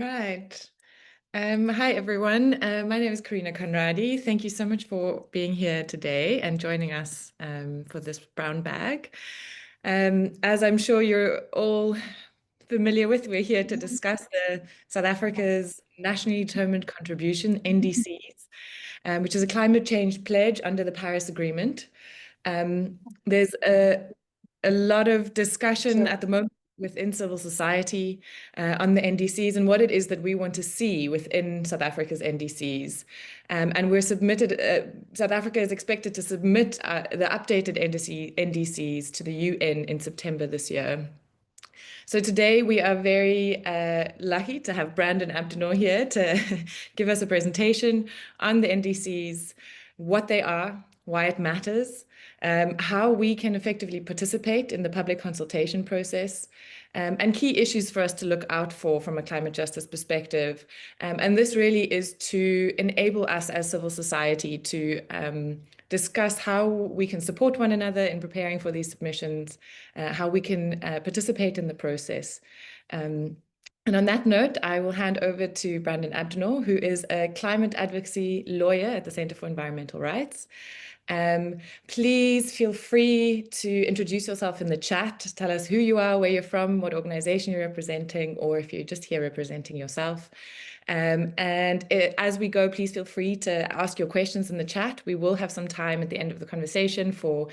Right. Hi, everyone. My name is Karina Conradi. Thank you so much for being here today and joining us for this brown bag. As I'm sure you're all familiar with, we're here to discuss the South Africa's nationally determined contribution, NDCs, which is a climate change pledge under the Paris Agreement. There's a lot of discussion at the moment within civil society on the NDCs and what it is that we want to see within South Africa's NDCs. And South Africa is expected to submit the updated NDCs to the UN in September this year. So today we are very lucky to have Brandon Abdinor here to give us a presentation on the NDCs, what they are, why it matters, how we can effectively participate in the public consultation process, and key issues for us to look out for from a climate justice perspective. And this really is to enable us as civil society to discuss how we can support one another in preparing for these submissions, how we can participate in the process. And on that note, I will hand over to Brandon Abdinor, who is a climate advocacy lawyer at the Center for Environmental Rights. Please feel free to introduce yourself in the chat. Tell us who you are, where you're from, what organization you're representing, or if you're just here representing yourself. As we go, please feel free to ask your questions in the chat. We will have some time at the end of the conversation for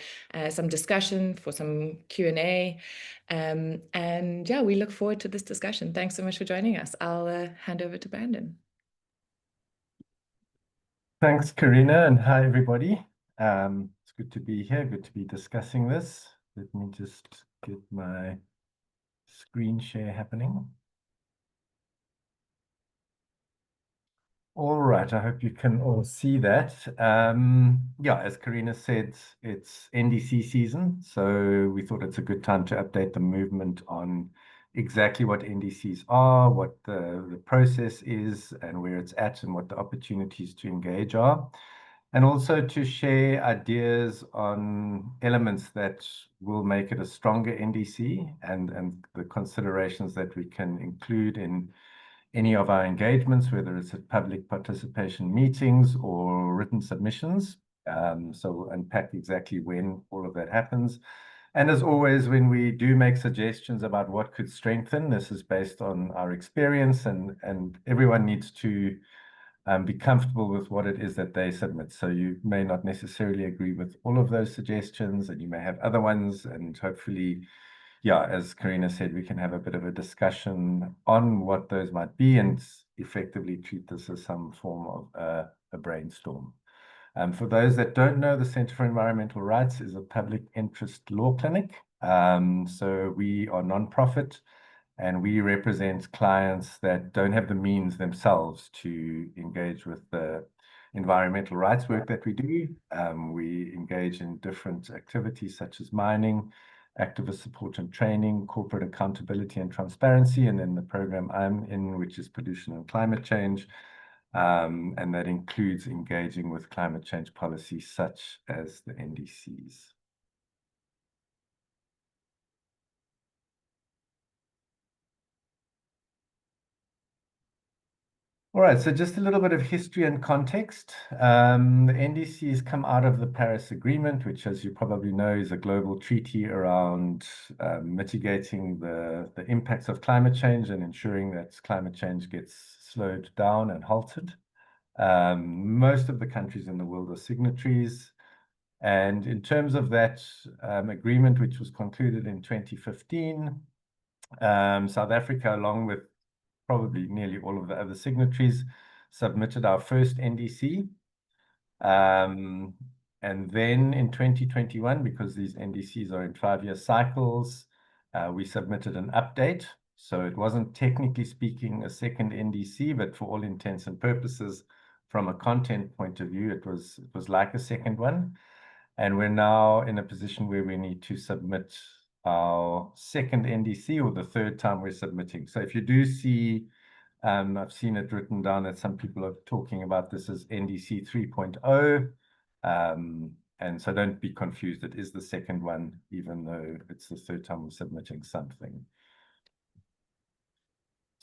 some discussion, for some Q&A. And yeah, we look forward to this discussion. Thanks so much for joining us. I'll hand over to Brandon. Thanks, Karina, and hi, everybody. It's good to be here, good to be discussing this. Let me just get my screen share happening. All right, I hope you can all see that. Yeah, as Karina said, it's NDC season, so we thought it's a good time to update the movement on exactly what NDCs are, what the process is, and where it's at, and what the opportunities to engage are. And also to share ideas on elements that will make it a stronger NDC and the considerations that we can include in any of our engagements, whether it's at public participation meetings or written submissions. So we'll unpack exactly when all of that happens. And as always, when we do make suggestions about what could strengthen, this is based on our experience, and everyone needs to be comfortable with what it is that they submit. So you may not necessarily agree with all of those suggestions, and you may have other ones, and hopefully, yeah, as Karina said, we can have a bit of a discussion on what those might be and effectively treat this as some form of a brainstorm. For those that don't know, the Center for Environmental Rights is a public interest law clinic. So we are non-profit, and we represent clients that don't have the means themselves to engage with the environmental rights work that we do. We engage in different activities such as mining, activist support and training, corporate accountability and transparency, and then the program I'm in, which is pollution and climate change. And that includes engaging with climate change policies such as the NDCs. All right, so just a little bit of history and context. The NDCs come out of the Paris Agreement, which, as you probably know, is a global treaty around mitigating the impacts of climate change and ensuring that climate change gets slowed down and halted. Most of the countries in the world are signatories. And in terms of that agreement, which was concluded in 2015, South Africa, along with probably nearly all of the other signatories, submitted our first NDC. And then in 2021, because these NDCs are in 5-year cycles, we submitted an update. So it wasn't technically speaking a second NDC, but for all intents and purposes, from a content point of view, it was like a second one. And we're now in a position where we need to submit our second NDC, or the third time we're submitting. So if you do see, I've seen it written down that some people are talking about this as NDC 3.0. And so don't be confused. It is the second one, even though it's the third time we're submitting something.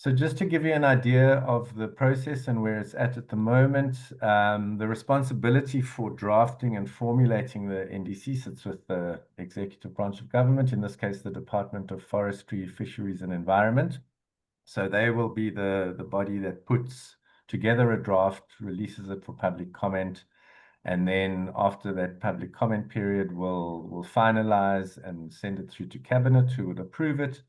So just to give you an idea of the process and where it's at the moment, the responsibility for drafting and formulating the NDC sits with the executive branch of government, in this case, the Department of Forestry, Fisheries and Environment. So they will be the body that puts together a draft, releases it for public comment, and then after that public comment period, we'll finalize and send it through to Cabinet, who would approve it.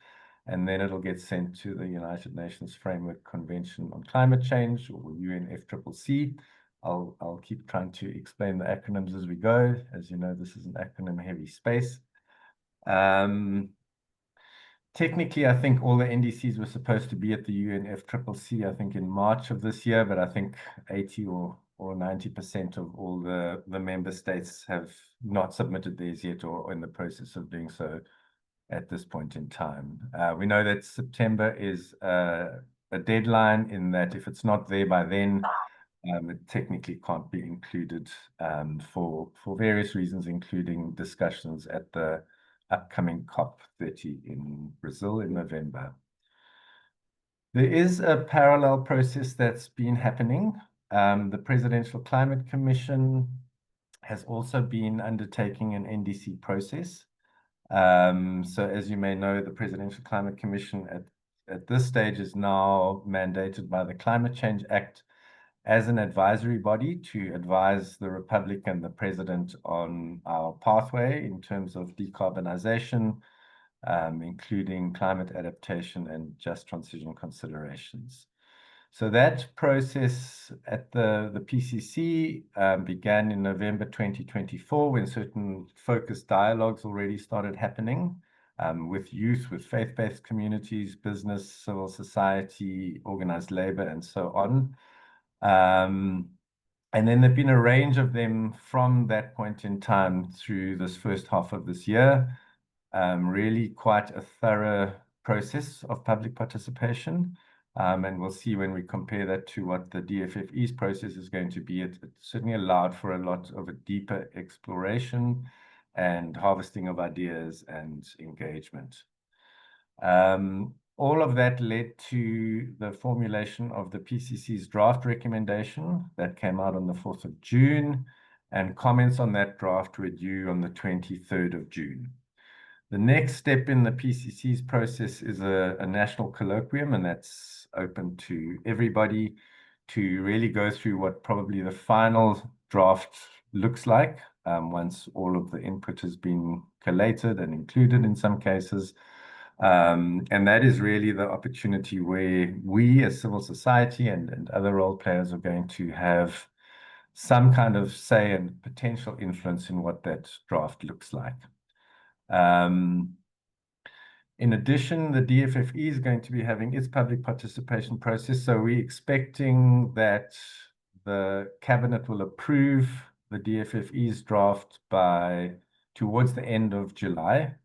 And then it'll get sent to the United Nations Framework Convention on Climate Change, or UNFCCC. I'll keep trying to explain the acronyms as we go. As you know, this is an acronym-heavy space. Technically, I think all the NDCs were supposed to be at the UNFCCC, I think in March of this year, but I think 80 or 90% of all the member states have not submitted theirs yet or in the process of doing so at this point in time. We know that September is a deadline, in that if it's not there by then, it technically can't be included for various reasons, including discussions at the upcoming COP30 in Brazil in November. There is a parallel process that's been happening. The Presidential Climate Commission has also been undertaking an NDC process. So as you may know, the Presidential Climate Commission at this stage is now mandated by the Climate Change Act as an advisory body to advise the Republic and the President on our pathway in terms of decarbonization, including climate adaptation and just transition considerations. So that process at the PCC began in November 2024, when certain focused dialogues already started happening with youth, with faith-based communities, business, civil society, organized labor, and so on. And then there've been a range of them from that point in time through this first half of this year. Really quite a thorough process of public participation. And we'll see when we compare that to what the DFFE's process is going to be. It certainly allowed for a lot of a deeper exploration and harvesting of ideas and engagement. All of that led to the formulation of the PCC's draft recommendation that came out on the 4th of June, and comments on that draft were due on the 23rd of June. The next step in the PCC's process is a national colloquium, and that's open to everybody to really go through what probably the final draft looks like once all of the input has been collated and included in some cases. And that is really the opportunity where we as civil society and other role players are going to have some kind of say and potential influence in what that draft looks like. In addition, the DFFE is going to be having its public participation process. So we're expecting that the Cabinet will approve the DFFE's draft towards the end of July.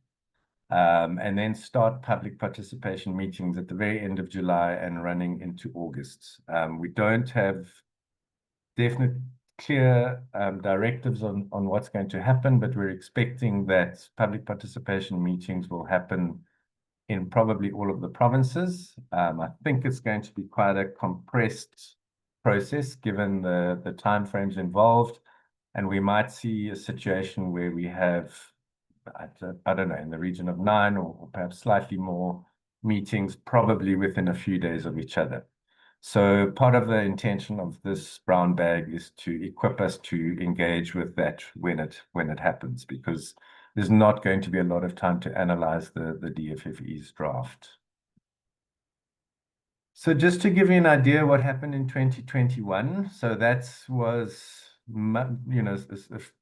And then start public participation meetings at the very end of July and running into August. We don't have definite, clear directives on what's going to happen, but we're expecting that public participation meetings will happen in probably all of the provinces. I think it's going to be quite a compressed process given the timeframes involved, and we might see a situation where we have, I don't know, in the region of 9 or perhaps slightly more meetings, probably within a few days of each other. So part of the intention of this brown bag is to equip us to engage with that when it happens, because there's not going to be a lot of time to analyze the DFFE's draft. So just to give you an idea what happened in 2021, so that was, you know,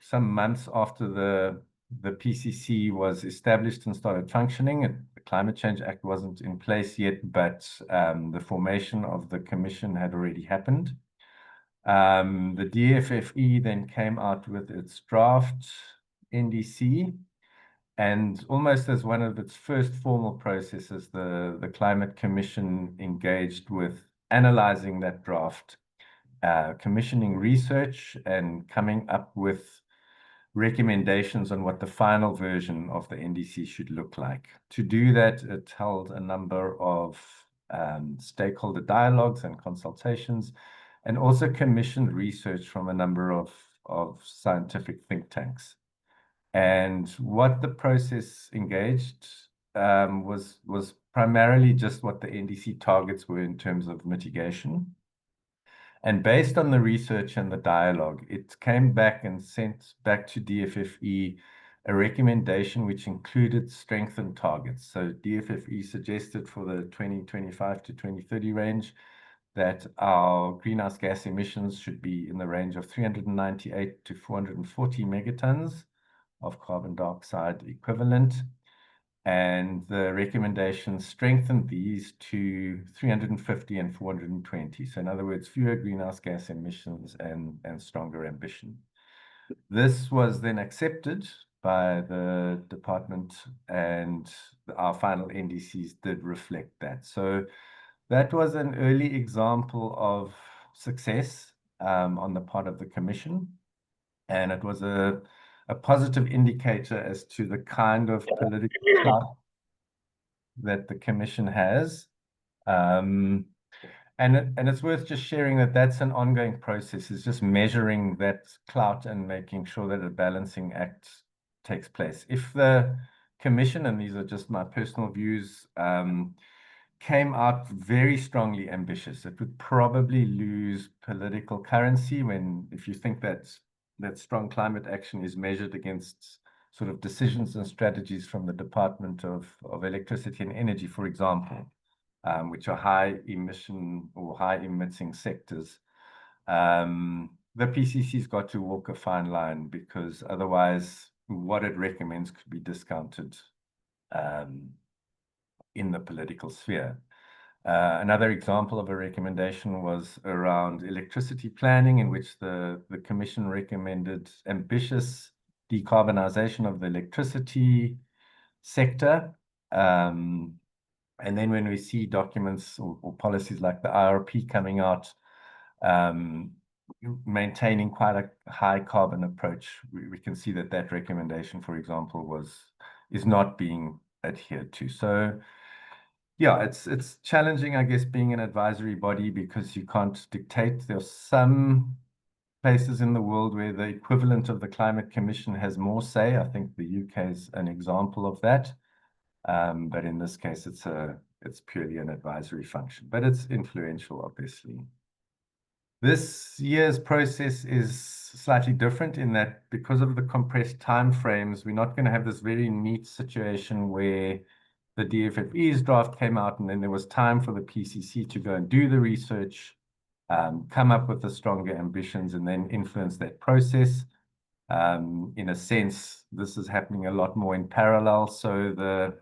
some months after the PCC was established and started functioning. The Climate Change Act wasn't in place yet, but the formation of the commission had already happened. The DFFE then came out with its draft NDC, and almost as one of its first formal processes, the Climate Commission engaged with analyzing that draft, commissioning research, and coming up with recommendations on what the final version of the NDC should look like. To do that, it held a number of stakeholder dialogues and consultations, and also commissioned research from a number of scientific think tanks. And what the process engaged was primarily just what the NDC targets were in terms of mitigation. And based on the research and the dialogue, it came back and sent back to DFFE a recommendation which included strengthened targets. So DFFE suggested for the 2025 to 2030 range that our greenhouse gas emissions should be in the range of 398 to 440 megatons of carbon dioxide equivalent. And the recommendation strengthened these to 350 and 420. So in other words, fewer greenhouse gas emissions and stronger ambition. This was then accepted by the department, and our final NDCs did reflect that. So that was an early example of success on the part of the Commission. And it was a positive indicator as to the kind of political clout that the Commission has. And it's worth just sharing that that's an ongoing process. It's just measuring that clout and making sure that a balancing act takes place. If the Commission, and these are just my personal views, came out very strongly ambitious, it would probably lose political currency if you think that strong climate action is measured against sort of decisions and strategies from the Department of Electricity and Energy, for example, which are high emission or high emitting sectors. The PCC's got to walk a fine line, because otherwise what it recommends could be discounted in the political sphere. Another example of a recommendation was around electricity planning, in which the Commission recommended ambitious decarbonization of the electricity sector. And then when we see documents or policies like the IRP coming out, maintaining quite a high carbon approach, we can see that recommendation, for example, is not being adhered to. So yeah, it's challenging, I guess, being an advisory body, because you can't dictate. There's some places in the world where the equivalent of the Climate Commission has more say. I think the UK is an example of that. But in this case, it's purely an advisory function, but it's influential, obviously. This year's process is slightly different in that, because of the compressed timeframes, we're not going to have this very neat situation where the DFFE's draft came out and then there was time for the PCC to go and do the research, come up with the stronger ambitions, and then influence that process. In a sense, this is happening a lot more in parallel. So the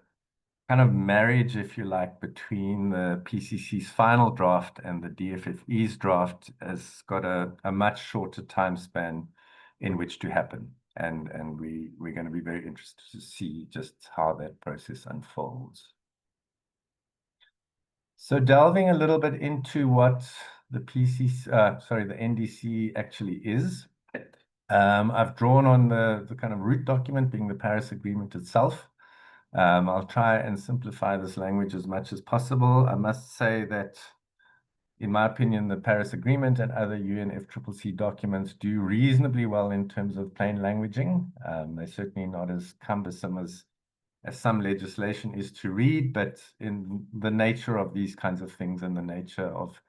kind of marriage, if you like, between the PCC's final draft and the DFFE's draft has got a much shorter time span in which to happen. And we're going to be very interested to see just how that process unfolds. So delving a little bit into what the the NDC actually is. I've drawn on the kind of root document, being the Paris Agreement itself. I'll try and simplify this language as much as possible. I must say that, in my opinion, the Paris Agreement and other UNFCCC documents do reasonably well in terms of plain languaging. They're certainly not as cumbersome as some legislation is to read, but in the nature of these kinds of things and the nature of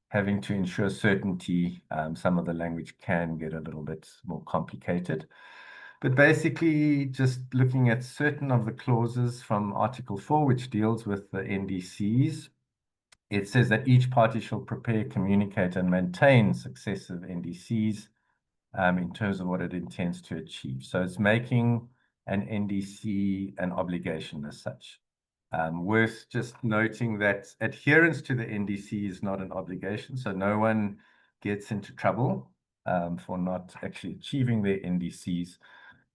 having to ensure certainty, some of the language can get a little bit more complicated. But basically, just looking at certain of the clauses from Article 4, which deals with the NDCs, it says that each party shall prepare, communicate, and maintain successive NDCs in terms of what it intends to achieve. So it's making an NDC an obligation as such. Worth just noting that adherence to the NDC is not an obligation, so no one gets into trouble for not actually achieving their NDCs,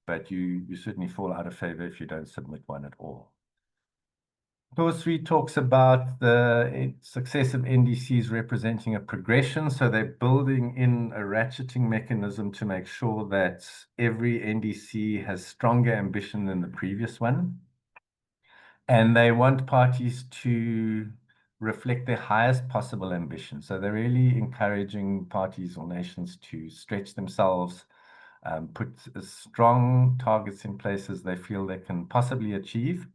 but you certainly fall out of favor if you don't submit one at all. Clause 3 talks about the successive NDCs representing a progression. So they're building in a ratcheting mechanism to make sure that every NDC has stronger ambition than the previous one. And they want parties to reflect their highest possible ambition. So they're really encouraging parties or nations to stretch themselves, put as strong targets in place as they feel they can possibly achieve.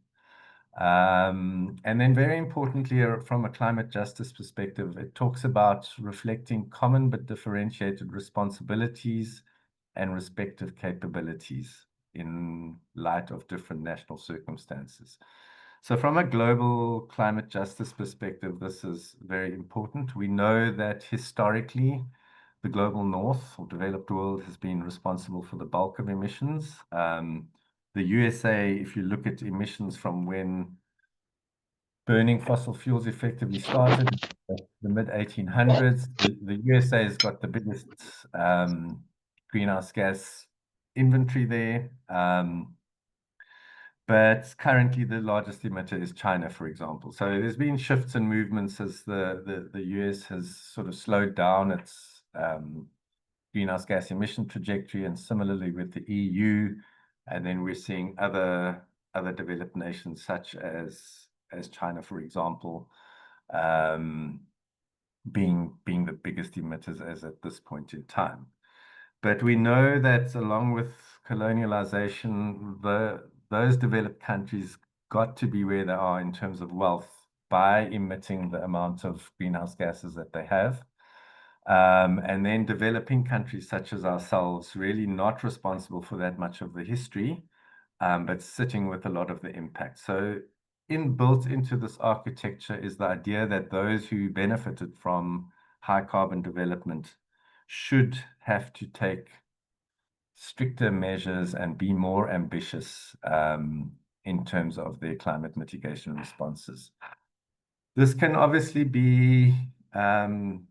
And then very importantly, from a climate justice perspective, it talks about reflecting common but differentiated responsibilities and respective capabilities in light of different national circumstances. So from a global climate justice perspective, this is very important. We know that historically, the global north or developed world has been responsible for the bulk of emissions. The USA, if you look at emissions from when burning fossil fuels effectively started, the mid-1800s, the USA has got the biggest greenhouse gas inventory there. But currently the largest emitter is China, for example. So there's been shifts and movements as the US has sort of slowed down its greenhouse gas emission trajectory, and similarly with the EU. And then we're seeing other developed nations such as China, for example, being the biggest emitters as at this point in time. But we know that along with colonialization, those developed countries got to be where they are in terms of wealth by emitting the amount of greenhouse gases that they have. And then developing countries such as ourselves, really not responsible for that much of the history, but sitting with a lot of the impact. So inbuilt into this architecture is the idea that those who benefited from high carbon development should have to take stricter measures and be more ambitious in terms of their climate mitigation responses. This can obviously be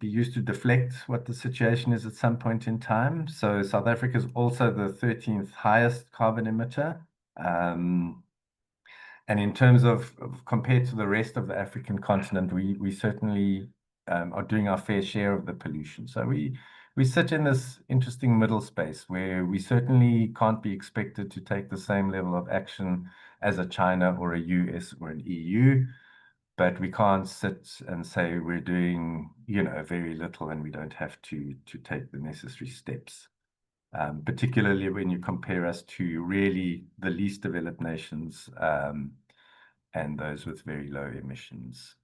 used to deflect what the situation is at some point in time. So South Africa is also the 13th highest carbon emitter. And in terms of compared to the rest of the African continent, we certainly are doing our fair share of the pollution. So we sit in this interesting middle space where we certainly can't be expected to take the same level of action as a China or a US or an EU, but we can't sit and say we're doing, very little and we don't have to take the necessary steps. Particularly when you compare us to really the least developed nations and those with very low emissions.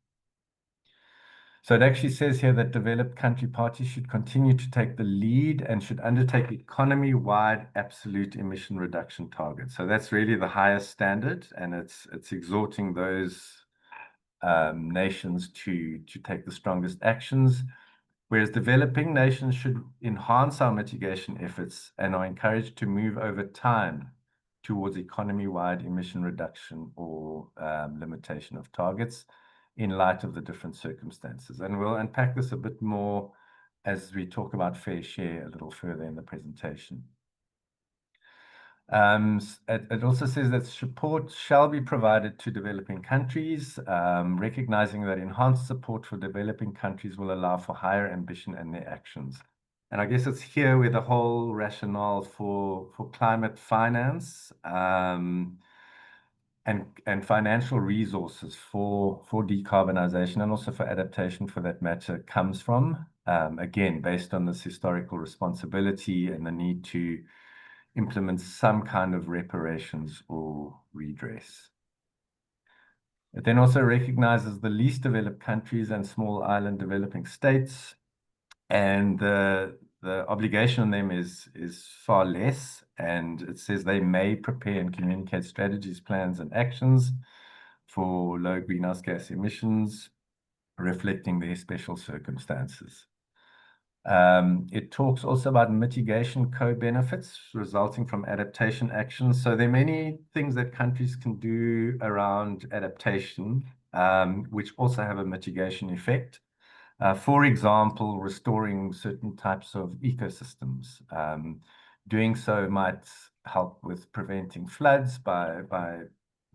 So it actually says here that developed country parties should continue to take the lead and should undertake economy-wide absolute emission reduction targets. So that's really the highest standard, and it's exhorting those nations to take the strongest actions. Whereas developing nations should enhance our mitigation efforts and are encouraged to move over time towards economy-wide emission reduction or limitation of targets in light of the different circumstances. And we'll unpack this a bit more as we talk about fair share a little further in the presentation. It also says that support shall be provided to developing countries, recognizing that enhanced support for developing countries will allow for higher ambition in their actions. And I guess it's here where the whole rationale for climate finance and financial resources for decarbonization and also for adaptation for that matter comes from, again, based on this historical responsibility and the need to implement some kind of reparations or redress. It then also recognizes the least developed countries and small island developing states, and the obligation on them is far less, and it says they may prepare and communicate strategies, plans, and actions for low greenhouse gas emissions, reflecting their special circumstances. It talks also about mitigation co-benefits resulting from adaptation actions. So there are many things that countries can do around adaptation, which also have a mitigation effect. For example, restoring certain types of ecosystems. Doing so might help with preventing floods by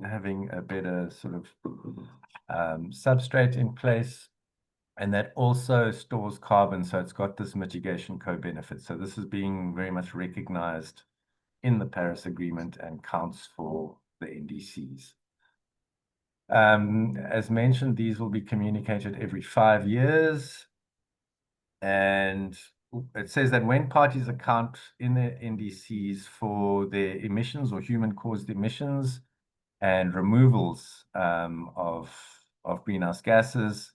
having a better sort of substrate in place. And that also stores carbon, so it's got this mitigation co-benefit. So this is being very much recognized in the Paris Agreement and counts for the NDCs. As mentioned, these will be communicated every 5 years. And it says that when parties account in the NDCs for their emissions or human-caused emissions and removals of greenhouse gases,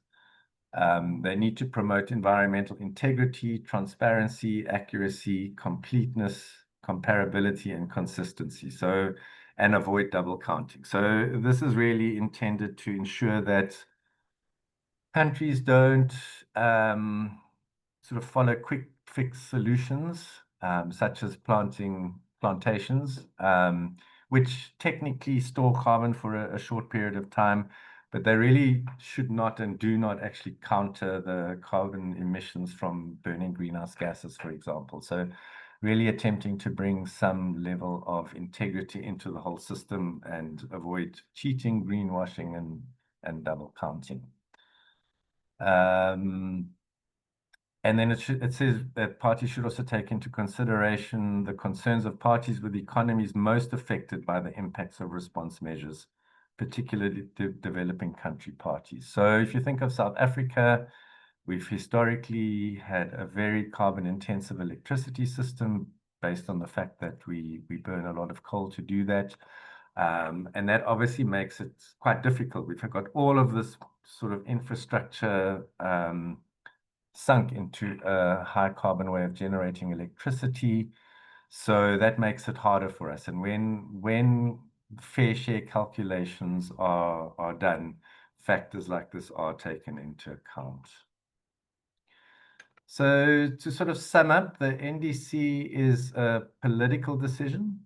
they need to promote environmental integrity, transparency, accuracy, completeness, comparability, and consistency. So, and avoid double counting. So this is really intended to ensure that countries don't sort of follow quick fix solutions, such as plantations, which technically store carbon for a short period of time, but they really should not and do not actually counter the carbon emissions from burning greenhouse gases, for example. So really attempting to bring some level of integrity into the whole system and avoid cheating, greenwashing, and double counting. And then it says that parties should also take into consideration the concerns of parties with economies most affected by the impacts of response measures, particularly developing country parties. So if you think of South Africa, we've historically had a very carbon-intensive electricity system based on the fact that we burn a lot of coal to do that. And that obviously makes it quite difficult. We've got all of this sort of infrastructure sunk into a high carbon way of generating electricity. So that makes it harder for us. And when fair share calculations are done, factors like this are taken into account. So to sort of sum up, the NDC is a political decision.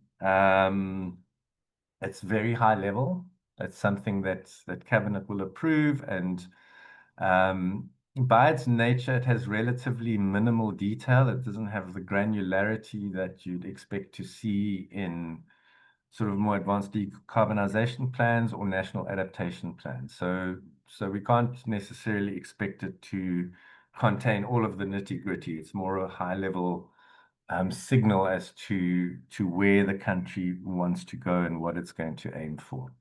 It's very high level. It's something that Cabinet will approve, and by its nature, it has relatively minimal detail. It doesn't have the granularity that you'd expect to see in sort of more advanced decarbonization plans or national adaptation plans. So we can't necessarily expect it to contain all of the nitty-gritty. It's more a high-level signal as to where the country wants to go and what it's going to aim for.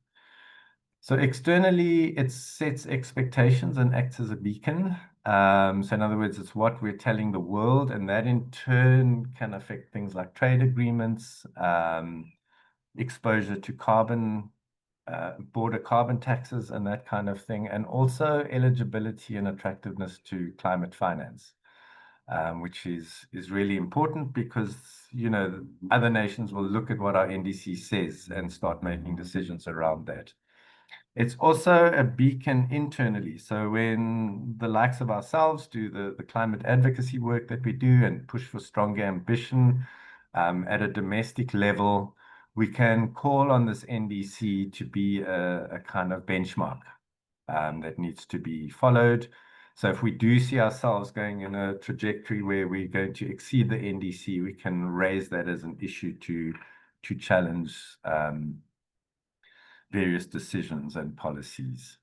So externally, it sets expectations and acts as a beacon. So in other words, it's what we're telling the world, and that in turn can affect things like trade agreements, exposure to carbon, border carbon taxes and that kind of thing, and also eligibility and attractiveness to climate finance, which is really important because, you know, other nations will look at what our NDC says and start making decisions around that. It's also a beacon internally. So when the likes of ourselves do the climate advocacy work that we do and push for stronger ambition at a domestic level, we can call on this NDC to be a kind of benchmark that needs to be followed. So if we do see ourselves going in a trajectory where we're going to exceed the NDC, we can raise that as an issue to challenge various decisions and policies.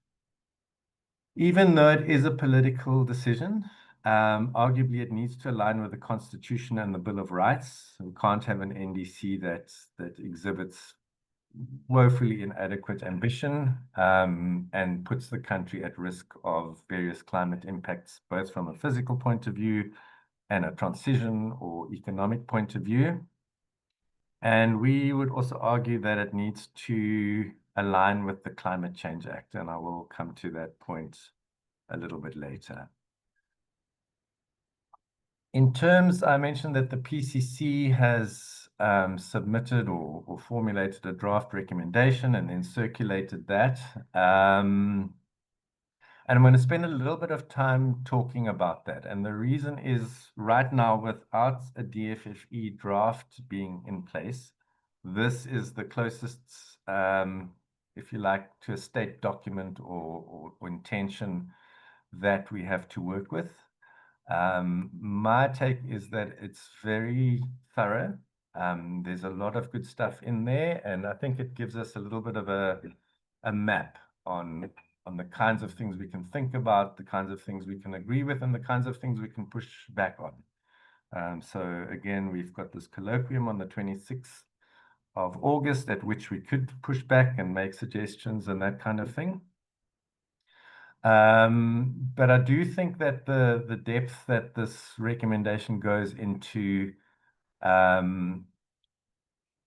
Even though it is a political decision, arguably it needs to align with the Constitution and the Bill of Rights. We can't have an NDC that exhibits woefully inadequate ambition and puts the country at risk of various climate impacts, both from a physical point of view and a transition or economic point of view. And we would also argue that it needs to align with the Climate Change Act, and I will come to that point a little bit later. In terms, I mentioned that the PCC has submitted or formulated a draft recommendation and then circulated that. And I'm going to spend a little bit of time talking about that. And the reason is right now, without a DFFE draft being in place, this is the closest, if you like, to a state document or intention that we have to work with. My take is that it's very thorough. There's a lot of good stuff in there, and I think it gives us a little bit of a map on the kinds of things we can think about, the kinds of things we can agree with, and the kinds of things we can push back on. So again, we've got this colloquium on the 26th of August at which we could push back and make suggestions and that kind of thing. But I do think that the depth that this recommendation goes into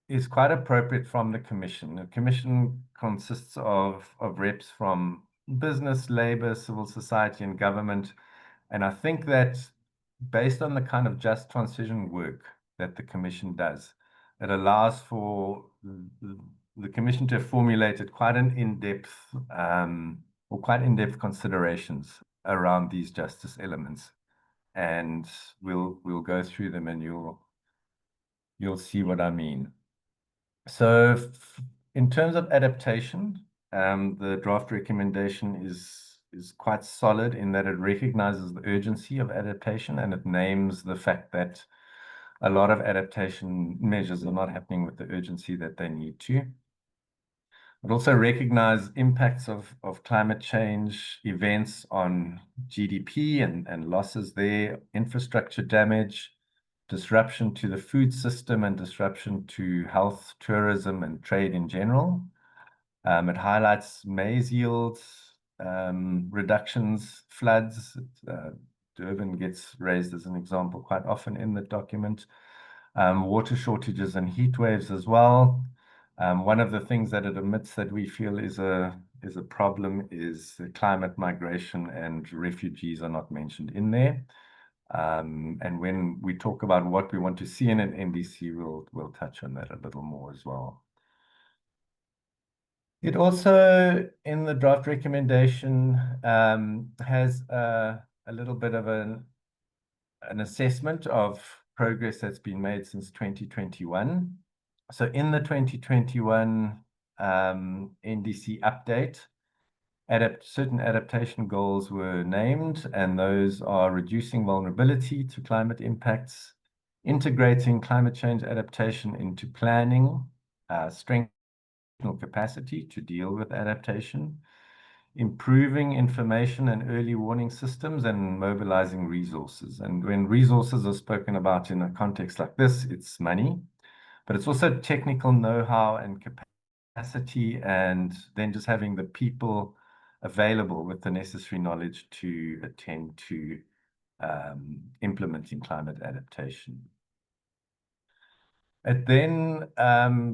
is quite appropriate from the Commission. The Commission consists of reps from business, labor, civil society, and government. And I think that based on the kind of just transition work that the Commission does, it allows for the Commission to have formulated quite an in-depth or quite in-depth considerations around these justice elements. And we'll go through them and you'll see what I mean. So in terms of adaptation, the draft recommendation is quite solid in that it recognizes the urgency of adaptation and it names the fact that a lot of adaptation measures are not happening with the urgency that they need to. It also recognizes impacts of climate change events on GDP and losses there, infrastructure damage, disruption to the food system and disruption to health, tourism, and trade in general. It highlights maize yields, reductions, floods. Durban gets raised as an example quite often in the document. Water shortages and heat waves as well. One of the things that it admits that we feel is a problem is the climate migration, and refugees are not mentioned in there. And when we talk about what we want to see in an NDC, we'll touch on that a little more as well. It also, in the draft recommendation, has a little bit of an assessment of progress that's been made since 2021. So in the 2021 NDC update, certain adaptation goals were named, and those are reducing vulnerability to climate impacts, integrating climate change adaptation into planning, strengthening capacity to deal with adaptation, improving information and early warning systems, and mobilizing resources. And when resources are spoken about in a context like this, it's money, but it's also technical know-how and capacity, and then just having the people available with the necessary knowledge to attend to implementing climate adaptation. It then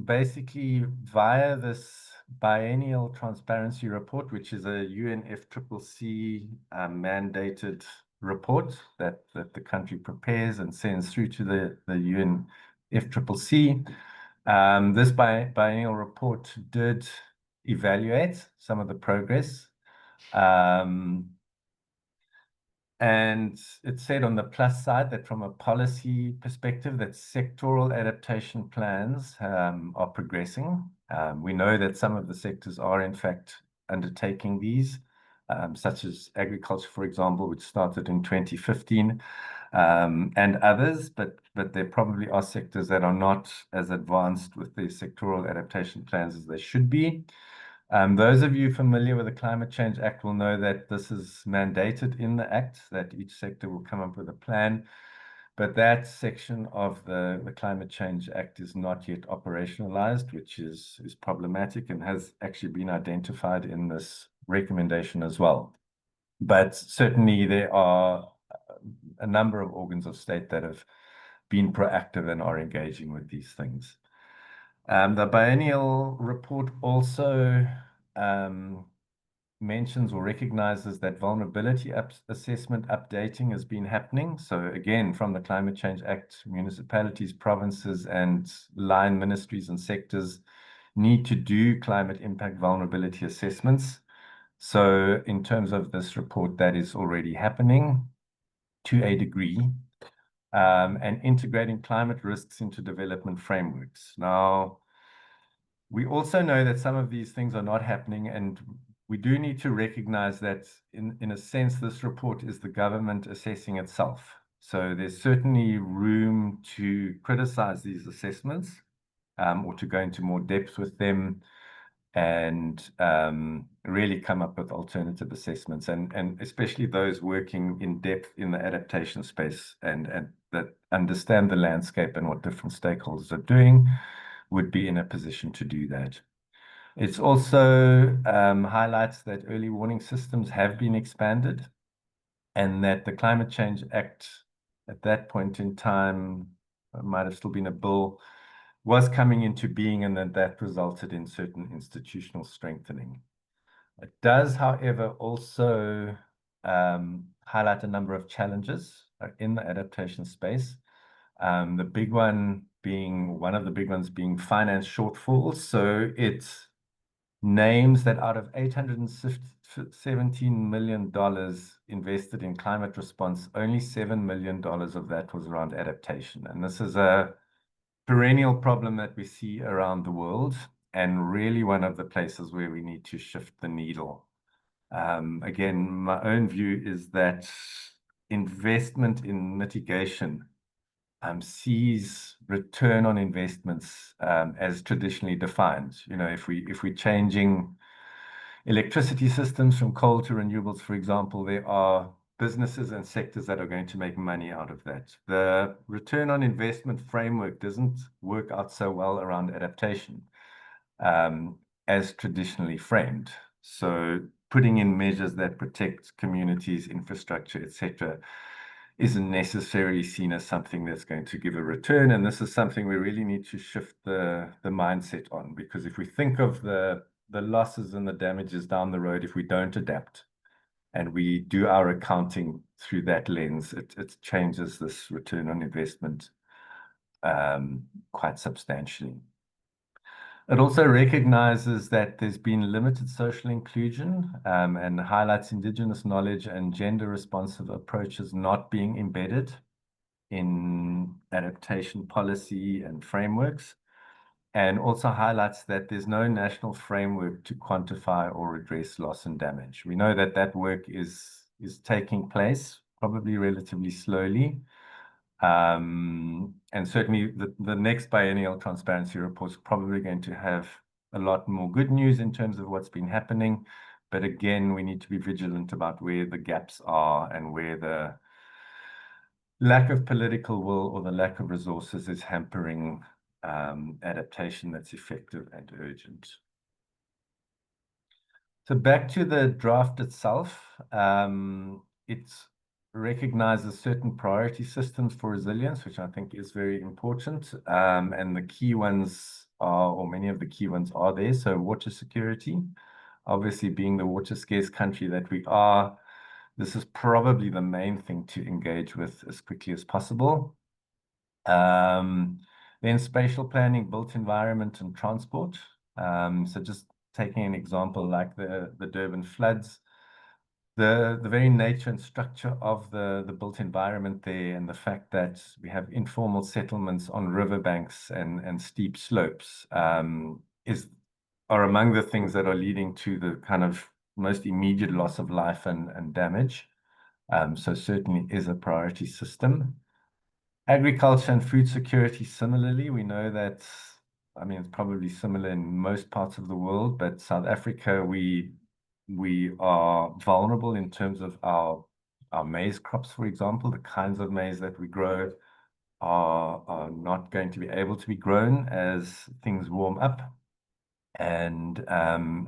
basically, via this biennial transparency report, which is a UNFCCC mandated report that the country prepares and sends through to the UNFCCC. This biennial report did evaluate some of the progress. And it said on the plus side that from a policy perspective, that sectoral adaptation plans are progressing. We know that some of the sectors are in fact undertaking these, such as agriculture, for example, which started in 2015, and others, but there probably are sectors that are not as advanced with their sectoral adaptation plans as they should be. Those of you familiar with the Climate Change Act will know that this is mandated in the Act, that each sector will come up with a plan. But that section of the Climate Change Act is not yet operationalized, which is problematic and has actually been identified in this recommendation as well. But certainly there are a number of organs of state that have been proactive and are engaging with these things. The biennial report also mentions or recognizes that vulnerability assessment updating has been happening. So again, from the Climate Change Act, municipalities, provinces, and line ministries and sectors need to do climate impact vulnerability assessments. So in terms of this report, that is already happening to a degree. And integrating climate risks into development frameworks. Now, we also know that some of these things are not happening, and we do need to recognize that in a sense, this report is the government assessing itself. So there's certainly room to criticize these assessments or to go into more depth with them and really come up with alternative assessments, and especially those working in depth in the adaptation space and that understand the landscape and what different stakeholders are doing would be in a position to do that. It also highlights that early warning systems have been expanded and that the Climate Change Act at that point in time, it might have still been a bill, was coming into being, and that resulted in certain institutional strengthening. It does, however, also highlight a number of challenges in the adaptation space. One of the big ones being finance shortfalls. So it names that out of $817 million invested in climate response, only $7 million of that was around adaptation. And this is a perennial problem that we see around the world, and really one of the places where we need to shift the needle. Again, my own view is that investment in mitigation sees return on investments as traditionally defined. You know, if we're changing electricity systems from coal to renewables, for example, there are businesses and sectors that are going to make money out of that. The return on investment framework doesn't work out so well around adaptation as traditionally framed. So putting in measures that protect communities, infrastructure, etc., isn't necessarily seen as something that's going to give a return. And this is something we really need to shift the mindset on, because if we think of the losses and the damages down the road, if we don't adapt and we do our accounting through that lens, it changes this return on investment quite substantially. It also recognizes that there's been limited social inclusion and highlights Indigenous knowledge and gender-responsive approaches not being embedded in adaptation policy and frameworks, and also highlights that there's no national framework to quantify or address loss and damage. We know that that work is taking place, probably relatively slowly. And certainly the next biennial transparency report is probably going to have a lot more good news in terms of what's been happening. But again, we need to be vigilant about where the gaps are and where the lack of political will or the lack of resources is hampering adaptation that's effective and urgent. So back to the draft itself, it recognizes certain priority systems for resilience, which I think is very important. And the key ones are, or many of the key ones are there. So water security, obviously being the water scarce country that we are, this is probably the main thing to engage with as quickly as possible. Then spatial planning, built environment and transport. So just taking an example like the Durban floods, the very nature and structure of the built environment there, and the fact that we have informal settlements on riverbanks and steep slopes are among the things that are leading to the kind of most immediate loss of life and damage. So certainly is a priority system. Agriculture and food security, similarly, we know that, I mean, it's probably similar in most parts of the world, but South Africa, we are vulnerable in terms of our maize crops, for example. The kinds of maize that we grow are not going to be able to be grown as things warm up and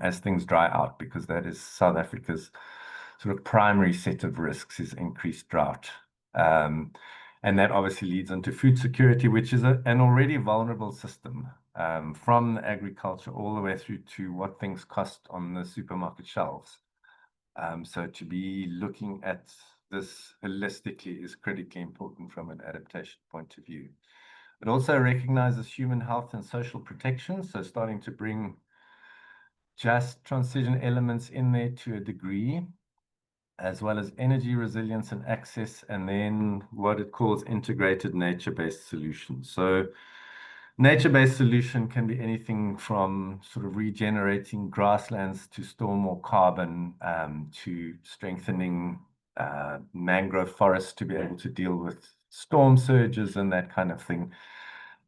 as things dry out, because that is South Africa's sort of primary set of risks is increased drought. And that obviously leads into food security, which is an already vulnerable system, from agriculture all the way through to what things cost on the supermarket shelves. So to be looking at this holistically is critically important from an adaptation point of view. It also recognizes human health and social protection, so starting to bring just transition elements in there to a degree, as well as energy resilience and access, and then what it calls integrated nature-based solutions. So nature-based solution can be anything from sort of regenerating grasslands to store more carbon, to strengthening mangrove forests to be able to deal with storm surges and that kind of thing.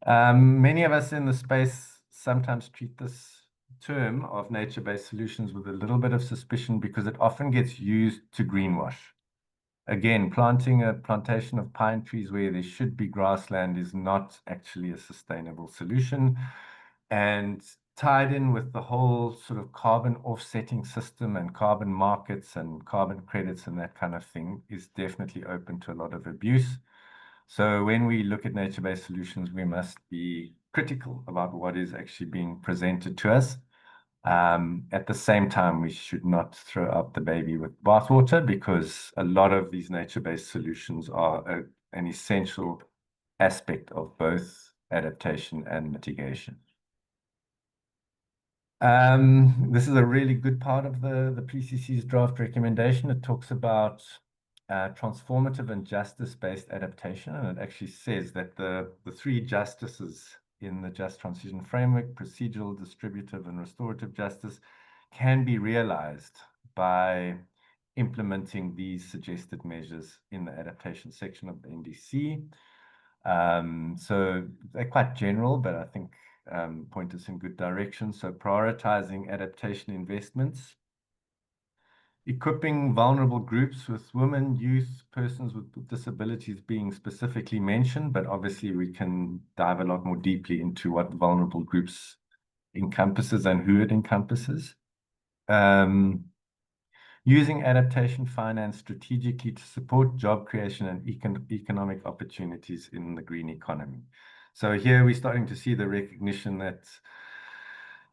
Many of us in the space sometimes treat this term of nature-based solutions with a little bit of suspicion because it often gets used to greenwash. Again, planting a plantation of pine trees where there should be grassland is not actually a sustainable solution. And tied in with the whole sort of carbon offsetting system and carbon markets and carbon credits and that kind of thing is definitely open to a lot of abuse. So when we look at nature-based solutions, we must be critical about what is actually being presented to us. At the same time, we should not throw out the baby with bathwater, because a lot of these nature-based solutions are an essential aspect of both adaptation and mitigation. This is a really good part of the PCC's draft recommendation. It talks about transformative and justice-based adaptation, and it actually says that the three justices in the just transition framework, procedural, distributive, and restorative justice, can be realized by implementing these suggested measures in the adaptation section of the NDC. So they're quite general, but I think point us in good direction. So prioritizing adaptation investments, equipping vulnerable groups with women, youth, persons with disabilities being specifically mentioned, but obviously we can dive a lot more deeply into what vulnerable groups encompasses and who it encompasses. Using adaptation finance strategically to support job creation and economic opportunities in the green economy. So here we're starting to see the recognition that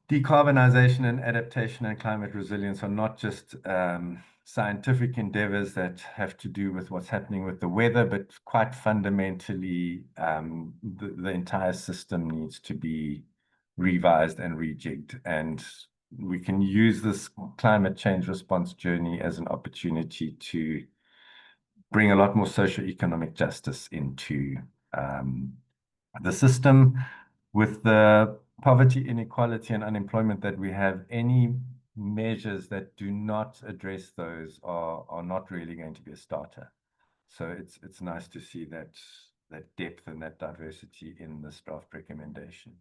decarbonization and adaptation and climate resilience are not just scientific endeavors that have to do with what's happening with the weather, but quite fundamentally, the entire system needs to be revised and rejigged. And we can use this climate change response journey as an opportunity to bring a lot more socioeconomic justice into the system. With the poverty, inequality, and unemployment that we have, any measures that do not address those are not really going to be a starter. So it's nice to see that depth and that diversity in this draft recommendation.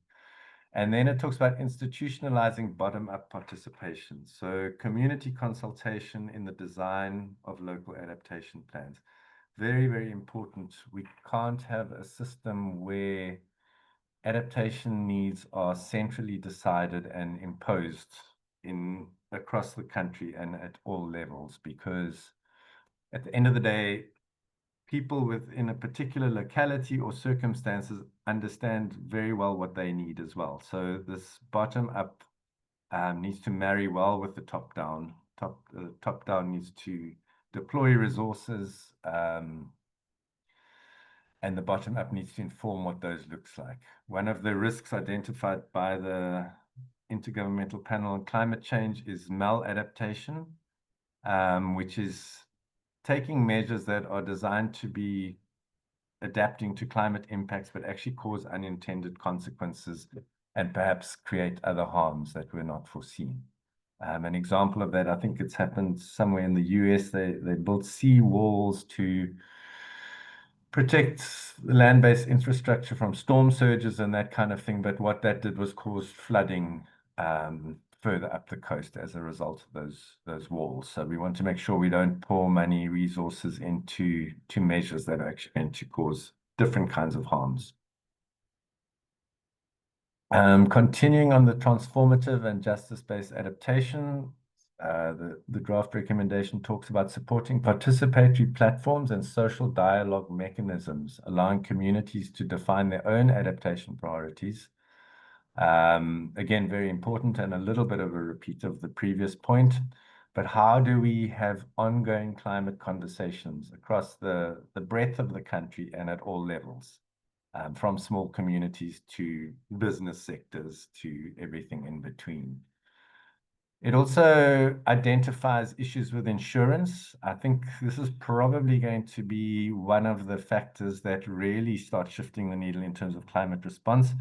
And then it talks about institutionalizing bottom-up participation. So community consultation in the design of local adaptation plans. Very, very important. We can't have a system where adaptation needs are centrally decided and imposed across the country and at all levels, because at the end of the day, people within a particular locality or circumstances understand very well what they need as well. So this bottom up needs to marry well with the top down. Top down needs to deploy resources, and the bottom up needs to inform what those looks like. One of the risks identified by the Intergovernmental Panel on Climate Change is maladaptation, which is taking measures that are designed to be adapting to climate impacts, but actually cause unintended consequences and perhaps create other harms that were not foreseen. An example of that, I think it's happened somewhere in the US. They built sea walls to protect land-based infrastructure from storm surges and that kind of thing. But what that did was cause flooding further up the coast as a result of those walls. So we want to make sure we don't pour money, resources into measures that are actually going to cause different kinds of harms. Continuing on the transformative and justice-based adaptation, the draft recommendation talks about supporting participatory platforms and social dialogue mechanisms, allowing communities to define their own adaptation priorities. Again, very important and a little bit of a repeat of the previous point, but how do we have ongoing climate conversations across the breadth of the country and at all levels? From small communities to business sectors to everything in between. It also identifies issues with insurance. I think this is probably going to be one of the factors that really start shifting the needle in terms of climate response.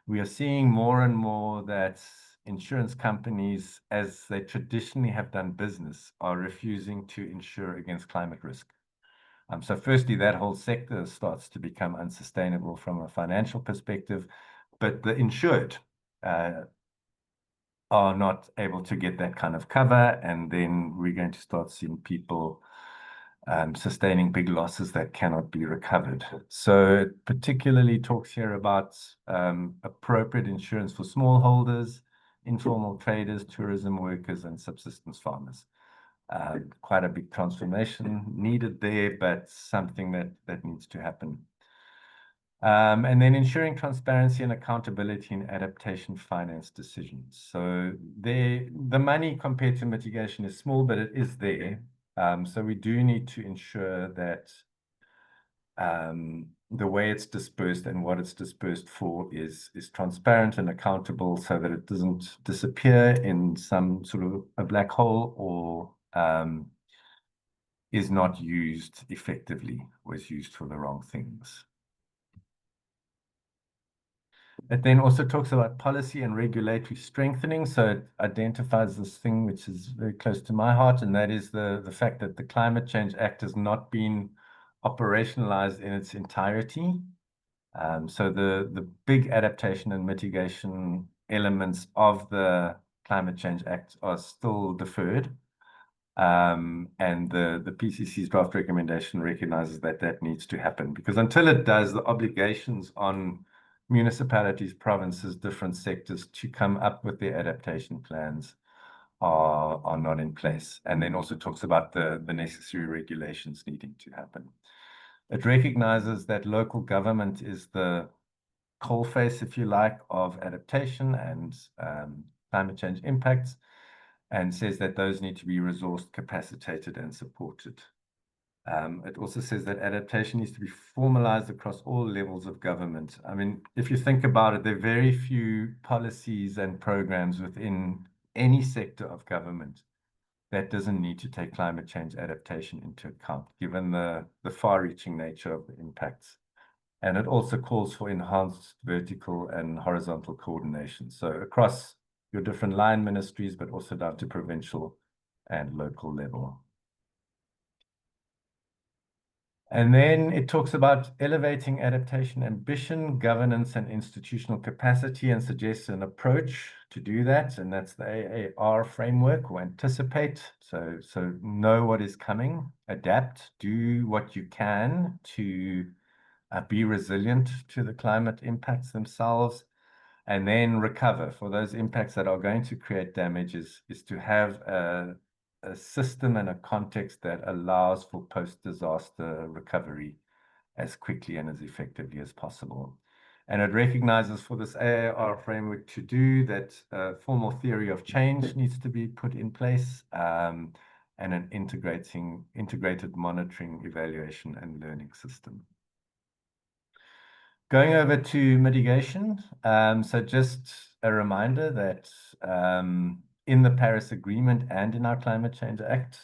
We are seeing more and more that insurance companies, as they traditionally have done business, are refusing to insure against climate risk. So firstly, that whole sector starts to become unsustainable from a financial perspective, but the insured are not able to get that kind of cover, and then we're going to start seeing people sustaining big losses that cannot be recovered. So it particularly talks here about appropriate insurance for smallholders, informal traders, tourism workers, and subsistence farmers. Quite a big transformation needed there, but something that needs to happen. And then ensuring transparency and accountability in adaptation finance decisions. So the money compared to mitigation is small, but it is there. So we do need to ensure that the way it's dispersed and what it's dispersed for is transparent and accountable, so that it doesn't disappear in some sort of a black hole, or is not used effectively, was used for the wrong things. It then also talks about policy and regulatory strengthening. So it identifies this thing which is very close to my heart, and that is the fact that the Climate Change Act has not been operationalized in its entirety. So the big adaptation and mitigation elements of the Climate Change Act are still deferred. And the PCC's draft recommendation recognizes that that needs to happen, because until it does, the obligations on municipalities, provinces, different sectors to come up with their adaptation plans are not in place. And then also talks about the necessary regulations needing to happen. It recognizes that local government is the coalface, if you like, of adaptation and climate change impacts, and says that those need to be resourced, capacitated, and supported. It also says that adaptation needs to be formalized across all levels of government. I mean, if you think about it, there are very few policies and programs within any sector of government that doesn't need to take climate change adaptation into account, given the far-reaching nature of the impacts. And it also calls for enhanced vertical and horizontal coordination. So across your different line ministries, but also down to provincial and local level. And then it talks about elevating adaptation ambition, governance, and institutional capacity, and suggests an approach to do that. And that's the AAR framework, or anticipate. So know what is coming, adapt, do what you can to be resilient to the climate impacts themselves, and then recover for those impacts that are going to create damage, is to have a system and a context that allows for post-disaster recovery as quickly and as effectively as possible. And it recognizes for this AAR framework to do that, formal theory of change needs to be put in place, and an integrated monitoring, evaluation, and learning system. Going over to mitigation, so just a reminder that in the Paris Agreement and in our Climate Change Act,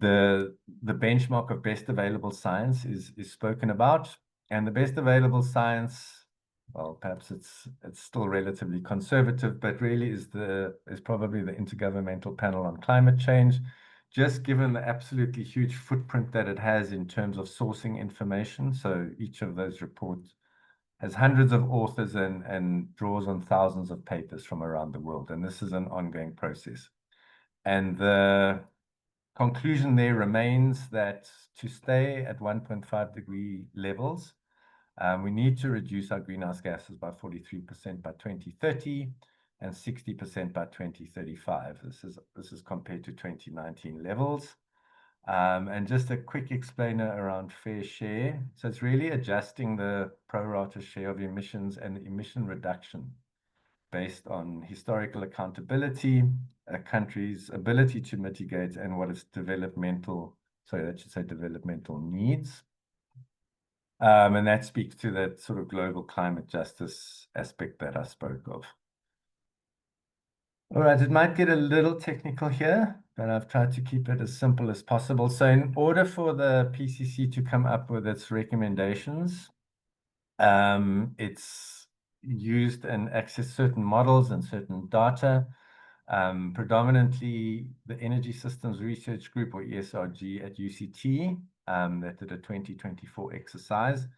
the benchmark of best available science is spoken about, and the best available science, well, perhaps it's still relatively conservative, but really is probably the Intergovernmental Panel on Climate Change, just given the absolutely huge footprint that it has in terms of sourcing information. So each of those reports has hundreds of authors and draws on thousands of papers from around the world, and this is an ongoing process. And the conclusion there remains that to stay at 1.5 degree levels, we need to reduce our greenhouse gases by 43% by 2030 and 60% by 2035. This is compared to 2019 levels. And just a quick explainer around fair share. So it's really adjusting the pro rata share of emissions and emission reduction based on historical accountability, a country's ability to mitigate, and what its developmental needs. And that speaks to that sort of global climate justice aspect that I spoke of. All right, it might get a little technical here, but I've tried to keep it as simple as possible. So in order for the PCC to come up with its recommendations, it's used and accessed certain models and certain data, predominantly the Energy Systems Research Group, or ESRG, at UCT, that did a 2024 exercise.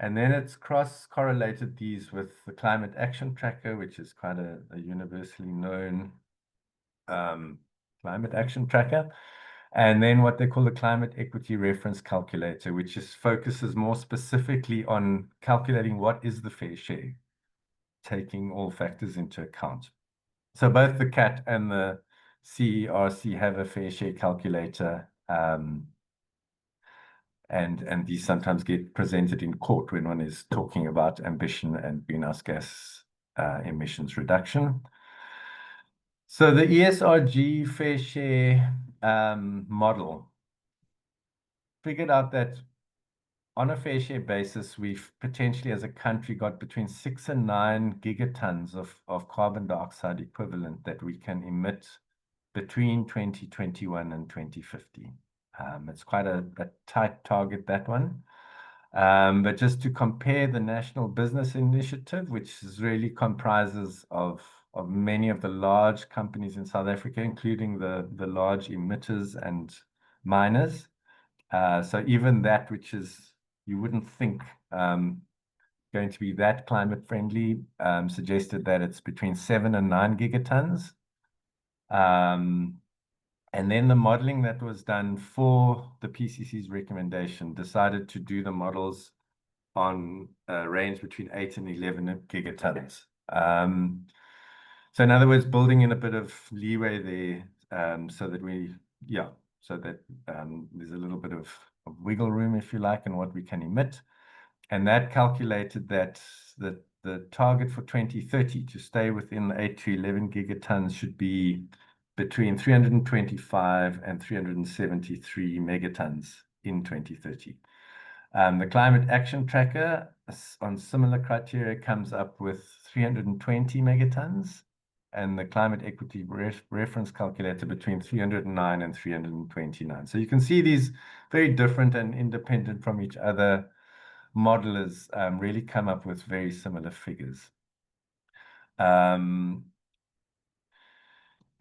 And then it's cross-correlated these with the Climate Action Tracker, which is quite a universally known climate action tracker. And then what they call the Climate Equity Reference Calculator, which focuses more specifically on calculating what is the fair share taking all factors into account. So both the CAT and the CERC have a fair share calculator, and these sometimes get presented in court when one is talking about ambition and greenhouse gas emissions reduction. So the ESRG fair share model figured out that on a fair share basis, we've potentially as a country got between 6 and 9 gigatons of carbon dioxide equivalent that we can emit between 2021 and 2050. It's quite a tight target, that one. But just to compare the National Business Initiative, which really comprises of many of the large companies in South Africa, including the large emitters and miners. So even that, which is, you wouldn't think going to be that climate friendly, suggested that it's between 7 and 9 gigatons. And then the modeling that was done for the PCC's recommendation decided to do the models on a range between 8 and 11 gigatons. So in other words, building in a bit of leeway there, so that there's a little bit of wiggle room, if you like, in what we can emit. And that calculated that the target for 2030 to stay within the 8 to 11 gigatons should be between 325 and 373 megatons in 2030. The Climate Action Tracker on similar criteria comes up with 320 megatons, and the Climate Equity Reference Calculator between 309 and 329. So you can see these very different and independent from each other modelers really come up with very similar figures.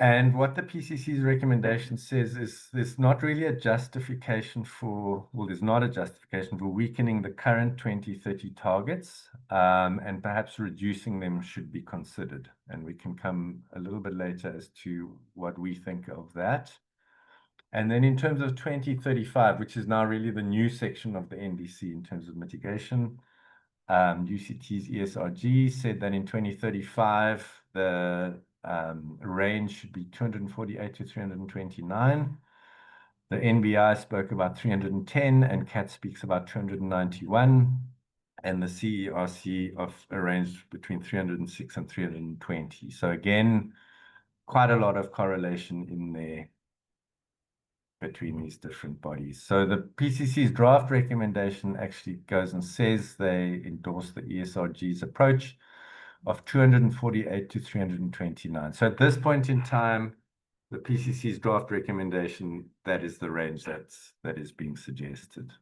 And what the PCC's recommendation says is there's not really a justification for, well, there's not a justification for weakening the current 2030 targets, and perhaps reducing them should be considered. And we can come a little bit later as to what we think of that. And then in terms of 2035, which is now really the new section of the NDC in terms of mitigation, UCT's ESRG said that in 2035, the range should be 248 to 329. The NBI spoke about 310, and CAT speaks about 291, and the CERC of a range between 306 and 320. So again, quite a lot of correlation in there between these different bodies. So the PCC's draft recommendation actually goes and says they endorse the ESRG's approach of 248 to 329. So at this point in time, the PCC's draft recommendation, that is the range that is being suggested.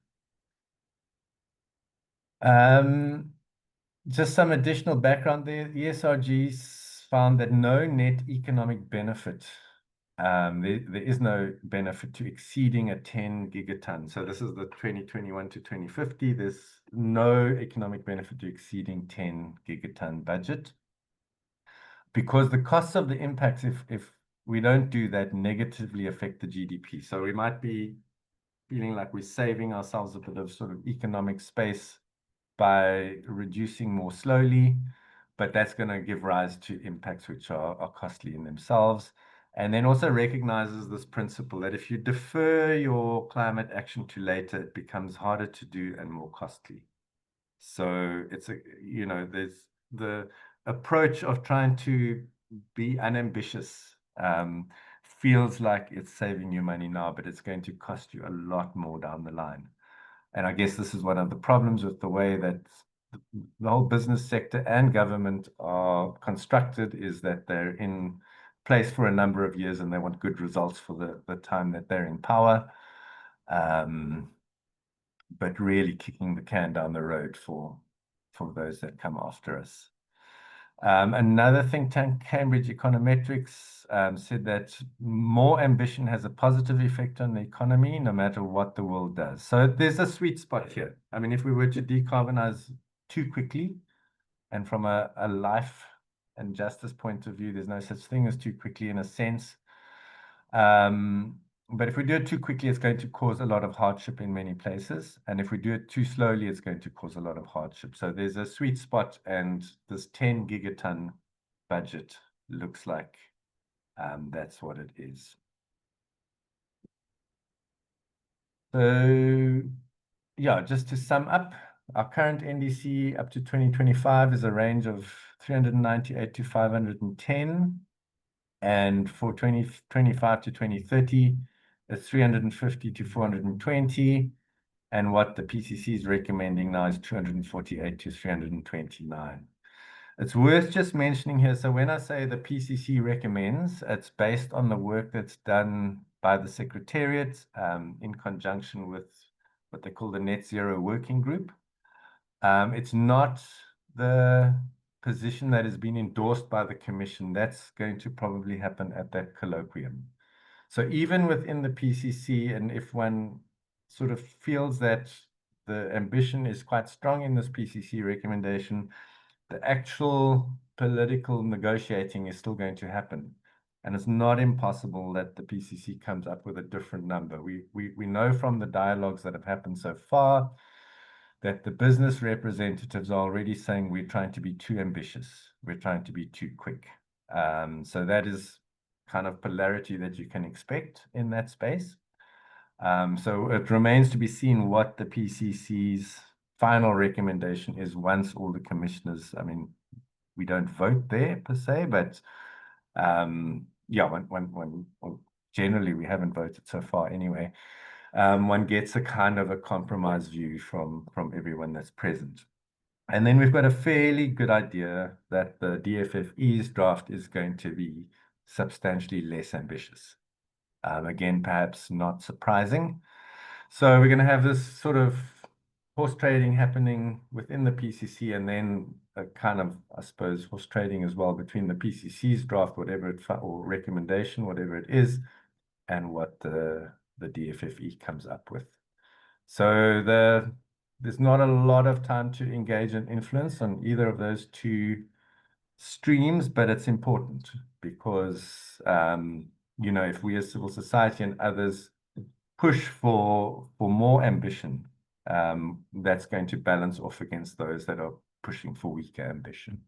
Just some additional background there. The ESRGs found that no net economic benefit, there is no benefit to exceeding a 10 gigaton. So this is the 2021 to 2050. There's no economic benefit to exceeding 10 gigaton budget, because the costs of the impacts, if we don't do that, negatively affect the GDP. So we might be feeling like we're saving ourselves a bit of sort of economic space by reducing more slowly, but that's going to give rise to impacts which are costly in themselves. And then also recognizes this principle that if you defer your climate action to later, it becomes harder to do and more costly. So it's there's the approach of trying to be unambitious, feels like it's saving you money now, but it's going to cost you a lot more down the line. And I guess this is one of the problems with the way that the whole business sector and government are constructed, is that they're in place for a number of years and they want good results for the time that they're in power. But really kicking the can down the road for those that come after us. Another think tank, Cambridge Econometrics, said that more ambition has a positive effect on the economy, no matter what the world does. So there's a sweet spot here. I mean, if we were to decarbonize too quickly, and from a life and justice point of view, there's no such thing as too quickly in a sense. But if we do it too quickly, it's going to cause a lot of hardship in many places. And if we do it too slowly, it's going to cause a lot of hardship. So there's a sweet spot, and this 10 gigaton budget looks like that's what it is. So yeah, just to sum up, our current NDC up to 2025 is a range of 398 to 510. And for 2025 to 2030, it's 350 to 420. And what the PCC is recommending now is 248 to 329. It's worth just mentioning here. So when I say the PCC recommends, it's based on the work that's done by the Secretariat in conjunction with what they call the Net Zero Working Group. It's not the position that has been endorsed by the Commission. That's going to probably happen at that colloquium. So even within the PCC, and if one sort of feels that the ambition is quite strong in this PCC recommendation, the actual political negotiating is still going to happen. And it's not impossible that the PCC comes up with a different number. We know from the dialogues that have happened so far that the business representatives are already saying we're trying to be too ambitious. We're trying to be too quick. So that is kind of polarity that you can expect in that space. So it remains to be seen what the PCC's final recommendation is once all the commissioners, I mean, we don't vote there per se, but yeah, well, generally we haven't voted so far anyway. One gets a kind of a compromise view from everyone that's present. And then we've got a fairly good idea that the DFFE's draft is going to be substantially less ambitious. Again, perhaps not surprising. So we're going to have this sort of horse trading happening within the PCC, and then a kind of, I suppose, horse trading as well between the PCC's draft, whatever it, or recommendation, whatever it is, and what the DFFE comes up with. So there's not a lot of time to engage in influence on either of those two streams, but it's important because, you know, if we as civil society and others push for more ambition, that's going to balance off against those that are pushing for weaker ambition.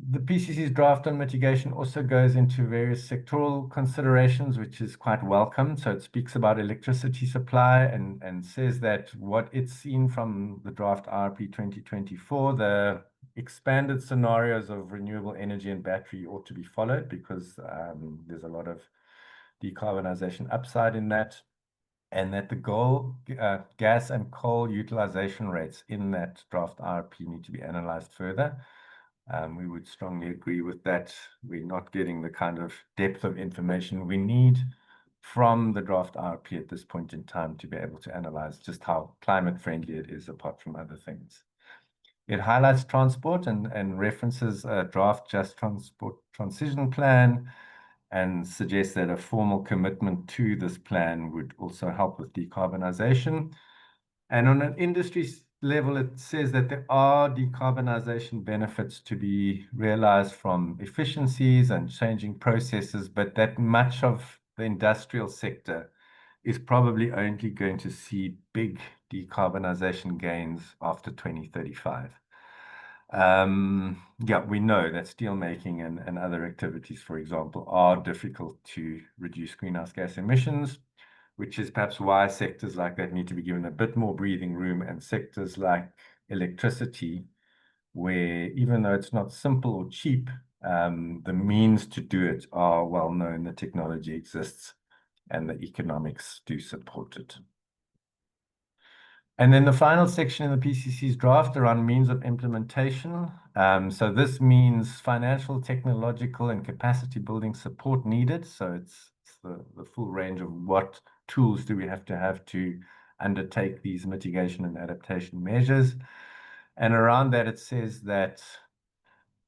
The PCC's draft on mitigation also goes into various sectoral considerations, which is quite welcome. So it speaks about electricity supply and says that what it's seen from the draft RP 2024, the expanded scenarios of renewable energy and battery ought to be followed because there's a lot of decarbonization upside in that. And that the gas and coal utilization rates in that draft RP need to be analyzed further. We would strongly agree with that. We're not getting the kind of depth of information we need from the draft RP at this point in time to be able to analyze just how climate friendly it is, apart from other things. It highlights transport and references a draft just transport transition plan and suggests that a formal commitment to this plan would also help with decarbonization. And on an industry level, it says that there are decarbonization benefits to be realized from efficiencies and changing processes, but that much of the industrial sector is probably only going to see big decarbonization gains after 2035. Yeah, we know that steelmaking and other activities, for example, are difficult to reduce greenhouse gas emissions, which is perhaps why sectors like that need to be given a bit more breathing room, and sectors like electricity, where even though it's not simple or cheap, the means to do it are well known, the technology exists, and the economics do support it. And then the final section in the PCC's draft around means of implementation. So this means financial, technological, and capacity building support needed. So it's the full range of what tools do we have to undertake these mitigation and adaptation measures. And around that, it says that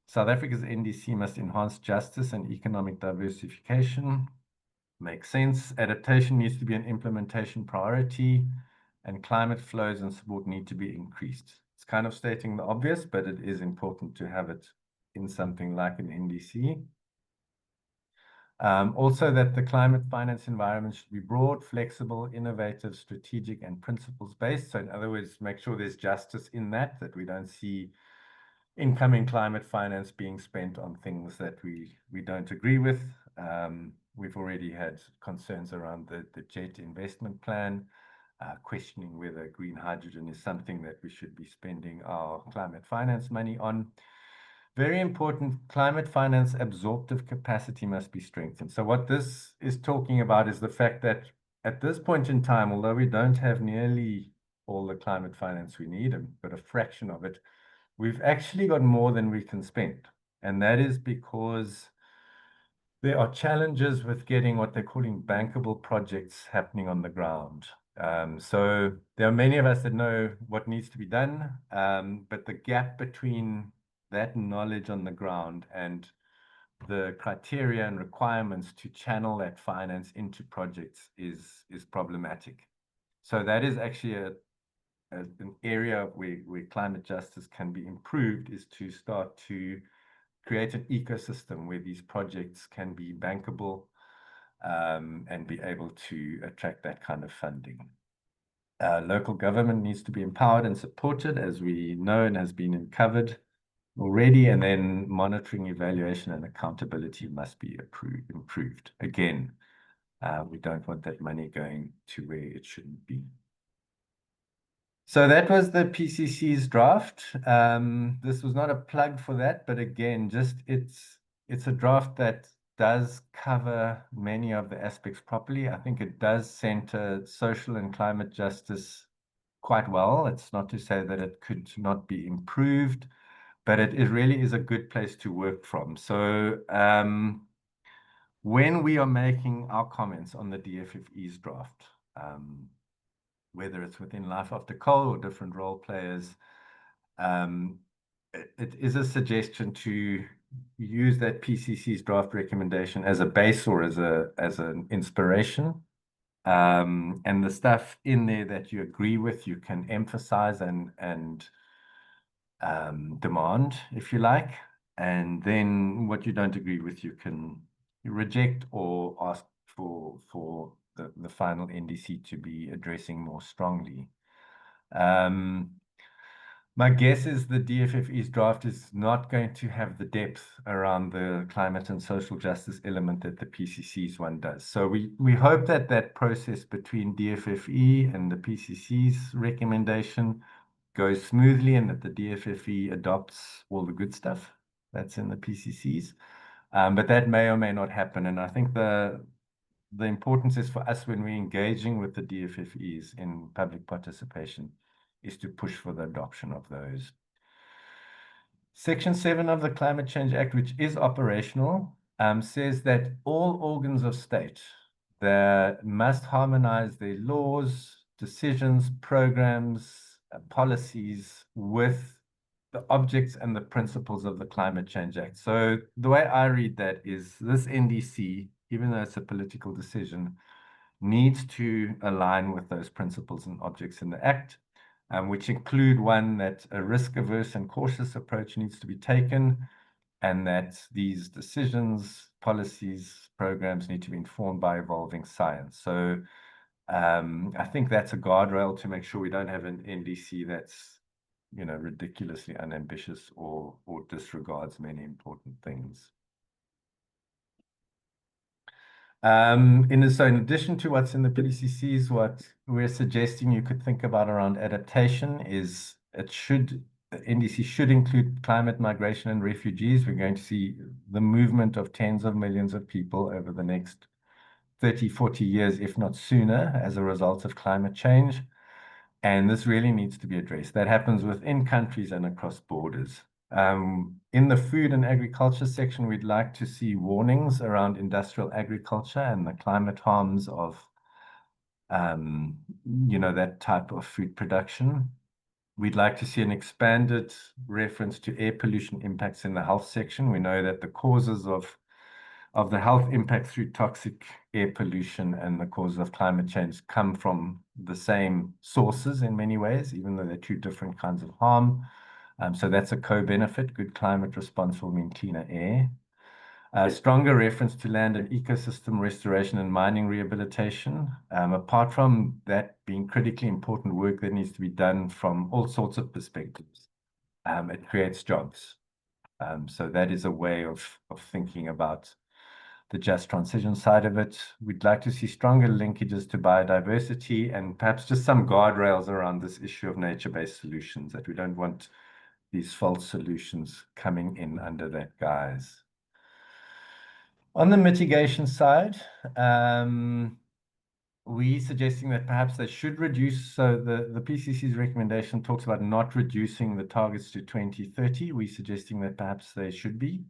South Africa's NDC must enhance justice and economic diversification. Makes sense. Adaptation needs to be an implementation priority, and climate flows and support need to be increased. It's kind of stating the obvious, but it is important to have it in something like an NDC. Also that the climate finance environment should be broad, flexible, innovative, strategic, and principles-based. So in other words, make sure there's justice in that we don't see incoming climate finance being spent on things that we don't agree with. We've already had concerns around the jet investment plan, questioning whether green hydrogen is something that we should be spending our climate finance money on. Very important, climate finance absorptive capacity must be strengthened. So what this is talking about is the fact that at this point in time, although we don't have nearly all the climate finance we need, but a fraction of it, we've actually got more than we can spend. And that is because there are challenges with getting what they're calling bankable projects happening on the ground. So there are many of us that know what needs to be done, but the gap between that knowledge on the ground and the criteria and requirements to channel that finance into projects is problematic. So that is actually an area where climate justice can be improved, is to start to create an ecosystem where these projects can be bankable and be able to attract that kind of funding. Local government needs to be empowered and supported, as we know and has been covered already, and then monitoring, evaluation, and accountability must be improved. Again, we don't want that money going to where it shouldn't be. So that was the PCC's draft. This was not a plug for that, but again, just it's a draft that does cover many of the aspects properly. I think it does center social and climate justice quite well. It's not to say that it could not be improved, but it really is a good place to work from. So when we are making our comments on the DFFE's draft, whether it's within Life After Coal or different role players, it is a suggestion to use that PCC's draft recommendation as a base or as an inspiration. And the stuff in there that you agree with, you can emphasize and demand, if you like. And then what you don't agree with, you can reject or ask for the final NDC to be addressing more strongly. My guess is the DFFE's draft is not going to have the depth around the climate and social justice element that the PCC's one does. So we hope that that process between DFFE and the PCC's recommendation goes smoothly and that the DFFE adopts all the good stuff that's in the PCC's. But that may or may not happen. And I think the importance is for us when we're engaging with the DFFEs in public participation is to push for the adoption of those. Section 7 of the Climate Change Act, which is operational, says that all organs of state that must harmonize their laws, decisions, programs, policies with the objects and the principles of the Climate Change Act. So the way I read that is this NDC, even though it's a political decision, needs to align with those principles and objects in the Act, which include one, that a risk-averse and cautious approach needs to be taken, and that these decisions, policies, programs need to be informed by evolving science. So I think that's a guardrail to make sure we don't have an NDC that's, you know, ridiculously unambitious or disregards many important things. So in addition to what's in the PCCs, what we're suggesting you could think about around adaptation is NDC should include climate migration and refugees. We're going to see the movement of tens of millions of people over the next 30, 40 years, if not sooner, as a result of climate change. And this really needs to be addressed. That happens within countries and across borders. In the food and agriculture section, we'd like to see warnings around industrial agriculture and the climate harms of, that type of food production. We'd like to see an expanded reference to air pollution impacts in the health section. We know that the causes of the health impacts through toxic air pollution and the causes of climate change come from the same sources in many ways, even though they're two different kinds of harm. So that's a co-benefit. Good climate response will mean cleaner air. Stronger reference to land and ecosystem restoration and mining rehabilitation. Apart from that being critically important work that needs to be done from all sorts of perspectives, it creates jobs. So that is a way of thinking about the just transition side of it. We'd like to see stronger linkages to biodiversity and perhaps just some guardrails around this issue of nature-based solutions, that we don't want these false solutions coming in under that guise. On the mitigation side, we're suggesting that perhaps they should reduce. So the PCC's recommendation talks about not reducing the targets to 2030. We're suggesting that perhaps they should be.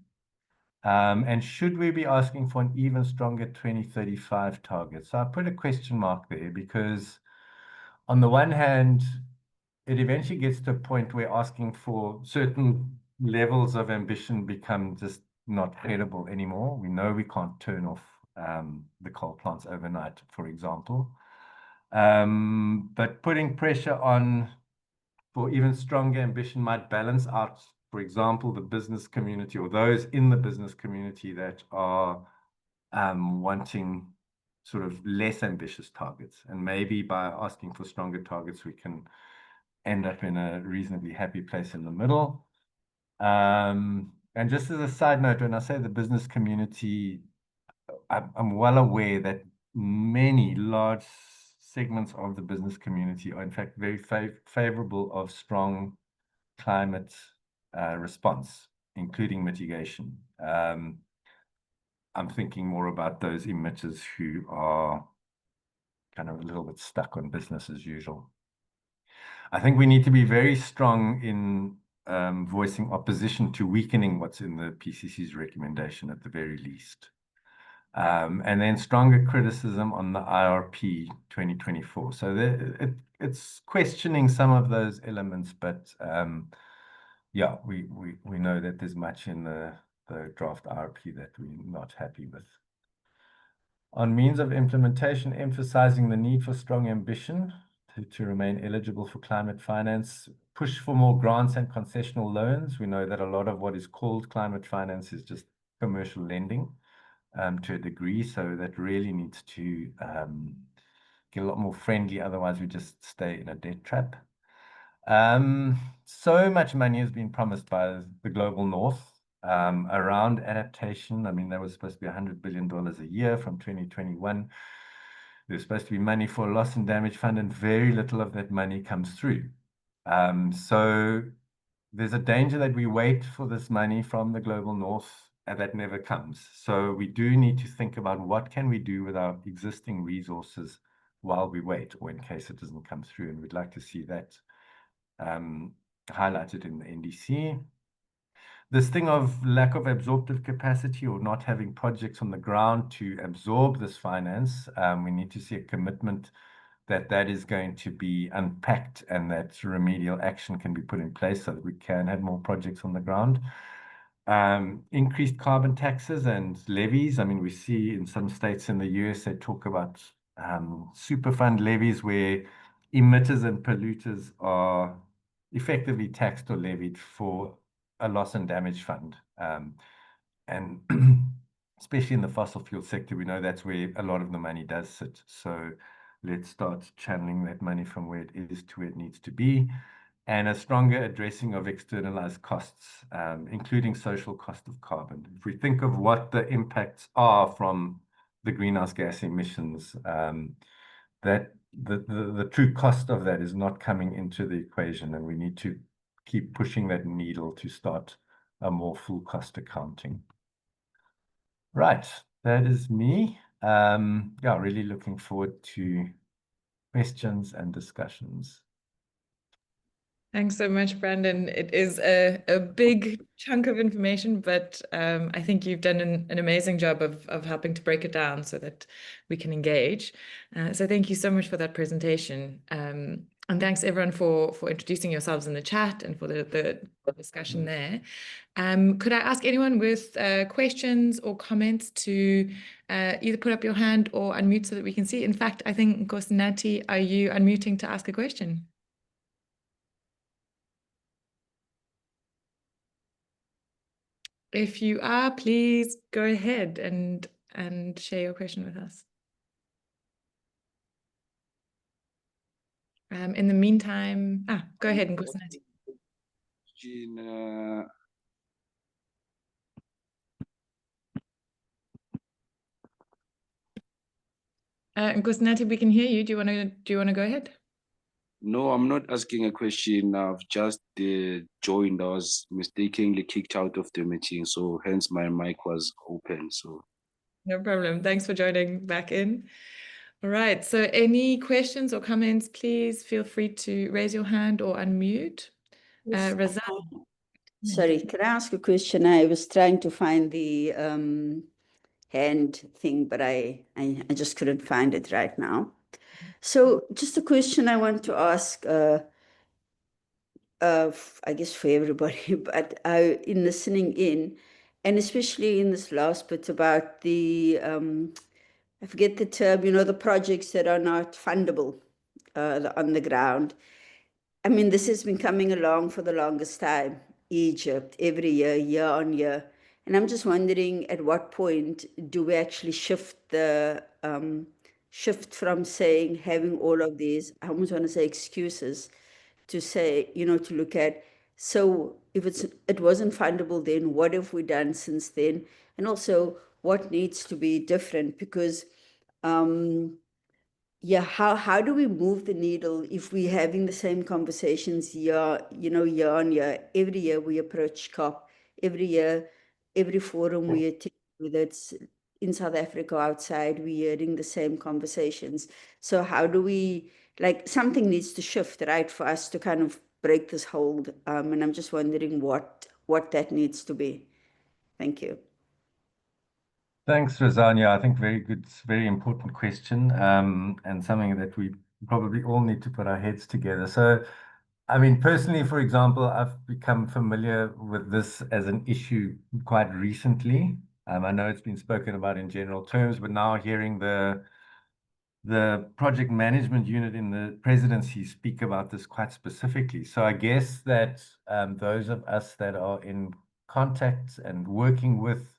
And should we be asking for an even stronger 2035 target? So I put a question mark there because on the one hand, it eventually gets to a point where asking for certain levels of ambition become just not credible anymore. We know we can't turn off the coal plants overnight, for example. But putting pressure on for even stronger ambition might balance out, for example, the business community or those in the business community that are wanting sort of less ambitious targets. And maybe by asking for stronger targets, we can end up in a reasonably happy place in the middle. And just as a side note, when I say the business community, I'm well aware that many large segments of the business community are in fact very favorable of strong climate response, including mitigation. I'm thinking more about those emitters who are kind of a little bit stuck on business as usual. I think we need to be very strong in voicing opposition to weakening what's in the PCC's recommendation at the very least. And then stronger criticism on the IRP 2024. So it's questioning some of those elements, but yeah, we know that there's much in the draft IRP that we're not happy with. On means of implementation, emphasizing the need for strong ambition to remain eligible for climate finance, push for more grants and concessional loans. We know that a lot of what is called climate finance is just commercial lending to a degree, so that really needs to get a lot more friendly, otherwise we just stay in a debt trap. So much money has been promised by the global north around adaptation. I mean, there was supposed to be $100 billion a year from 2021. There's supposed to be money for a loss and damage fund, and very little of that money comes through. So there's a danger that we wait for this money from the global north and that never comes. So we do need to think about what can we do with our existing resources while we wait, or in case it doesn't come through. And we'd like to see that highlighted in the NDC. This thing of lack of absorptive capacity or not having projects on the ground to absorb this finance, we need to see a commitment that that is going to be unpacked and that remedial action can be put in place so that we can have more projects on the ground. Increased carbon taxes and levies. I mean, we see in some states in the US, they talk about super fund levies where emitters and polluters are effectively taxed or levied for a loss and damage fund. And especially in the fossil fuel sector, we know that's where a lot of the money does sit. So let's start channeling that money from where it is to where it needs to be. And a stronger addressing of externalized costs, including social cost of carbon. If we think of what the impacts are from the greenhouse gas emissions, that the true cost of that is not coming into the equation, and we need to keep pushing that needle to start a more full cost accounting. Right, that is me. Yeah, really looking forward to questions and discussions. Thanks so much, Brandon. It is a big chunk of information, but I think you've done an amazing job of helping to break it down so that we can engage. So thank you so much for that presentation. And thanks everyone for introducing yourselves in the chat and for the discussion there. Could I ask anyone with questions or comments to either put up your hand or unmute so that we can see? In fact, I think, Nati, are you unmuting to ask a question? If you are, please go ahead and share your question with us. In the meantime, go ahead, Nkosinathi. Nkosinathi, we can hear you. Do you want to go ahead? No, I'm not asking a question. I've just joined. I was mistakenly kicked out of the meeting, so hence my mic was open. So no problem. Thanks for joining back in. All right. So any questions or comments, please feel free to raise your hand or unmute. Yes. Razan. Sorry, can I ask a question? I was trying to find the hand thing, but I just couldn't find it right now. So just a question I want to ask, I guess for everybody, but in listening in, and especially in this last bit about the, I forget the term, the projects that are not fundable on the ground. I mean, this has been coming along for the longest time, Egypt, every year, year on year. And I'm just wondering at what point do we actually shift from saying, having all of these, I almost want to say excuses, to say, to look at, so if it wasn't fundable then, what have we done since then? And also what needs to be different? Because how do we move the needle if we're having the same conversations year on year? Every year we approach COP, every year, every forum we attend, whether it's in South Africa or outside, we're hearing the same conversations. So how do we, something needs to shift, right, for us to kind of break this hold. And I'm just wondering what that needs to be. Thank you. Thanks, Razania. I think very good, very important question, and something that we probably all need to put our heads together. So, I mean, personally, for example, I've become familiar with this as an issue quite recently. I know it's been spoken about in general terms, but now hearing the project management unit in the presidency speak about this quite specifically. So I guess that those of us that are in contact and working with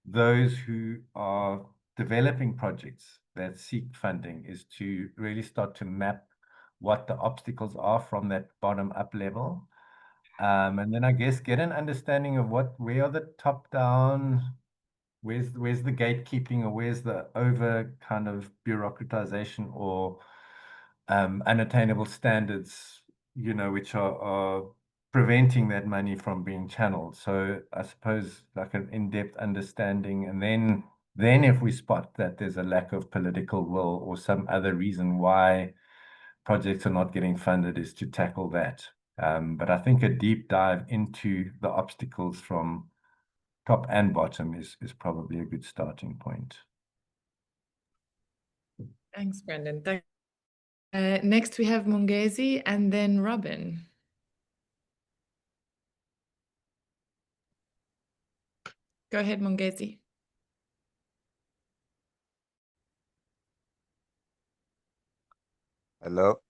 those who are developing projects that seek funding is to really start to map what the obstacles are from that bottom up level. And then I guess get an understanding of where are the top down, where's the gatekeeping, or where's the over kind of bureaucratization or unattainable standards, which are preventing that money from being channeled. So I suppose like an in-depth understanding, and then if we spot that there's a lack of political will or some other reason why projects are not getting funded, is to tackle that. But I think a deep dive into the obstacles from top and bottom is probably a good starting point. Thanks, Brendan. Next, we have Mongezi and then Robin. Go ahead, Mongezi. Hello.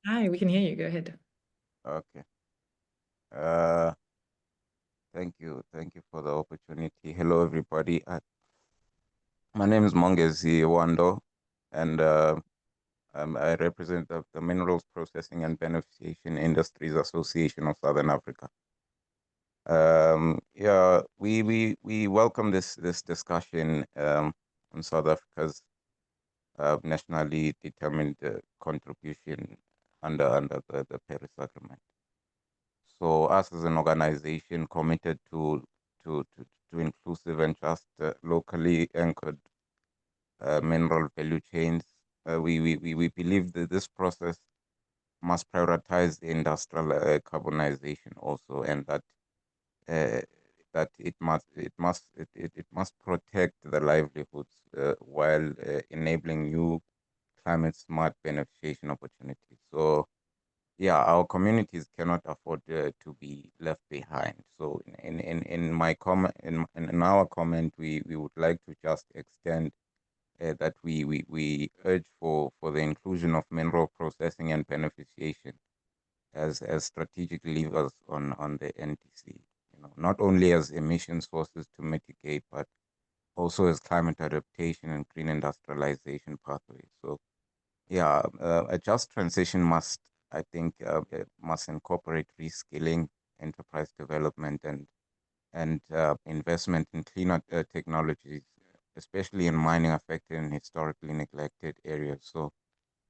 Hi, we can hear you. Go ahead. Okay. Thank you for the opportunity. Hello, everybody. My name is Mongezi Wando, and I represent the Minerals Processing and Beneficiation Industries Association of Southern Africa. Yeah, we welcome this discussion on South Africa's nationally determined contribution under the Paris Agreement. So us as an organization committed to inclusive and just locally anchored mineral value chains, we believe that this process must prioritize industrial carbonization also, and that it must protect the livelihoods while enabling new climate smart beneficiation opportunities. So yeah, our communities cannot afford to be left behind. So in my comment, in our comment, we would like to just extend that we urge for the inclusion of mineral processing and beneficiation as strategic levers on the NDC. not only as emission sources to mitigate, but also as climate adaptation and green industrialization pathways. So yeah, a just transition must, I think, must incorporate reskilling, enterprise development, and investment in cleaner technologies, especially in mining affected and historically neglected areas. So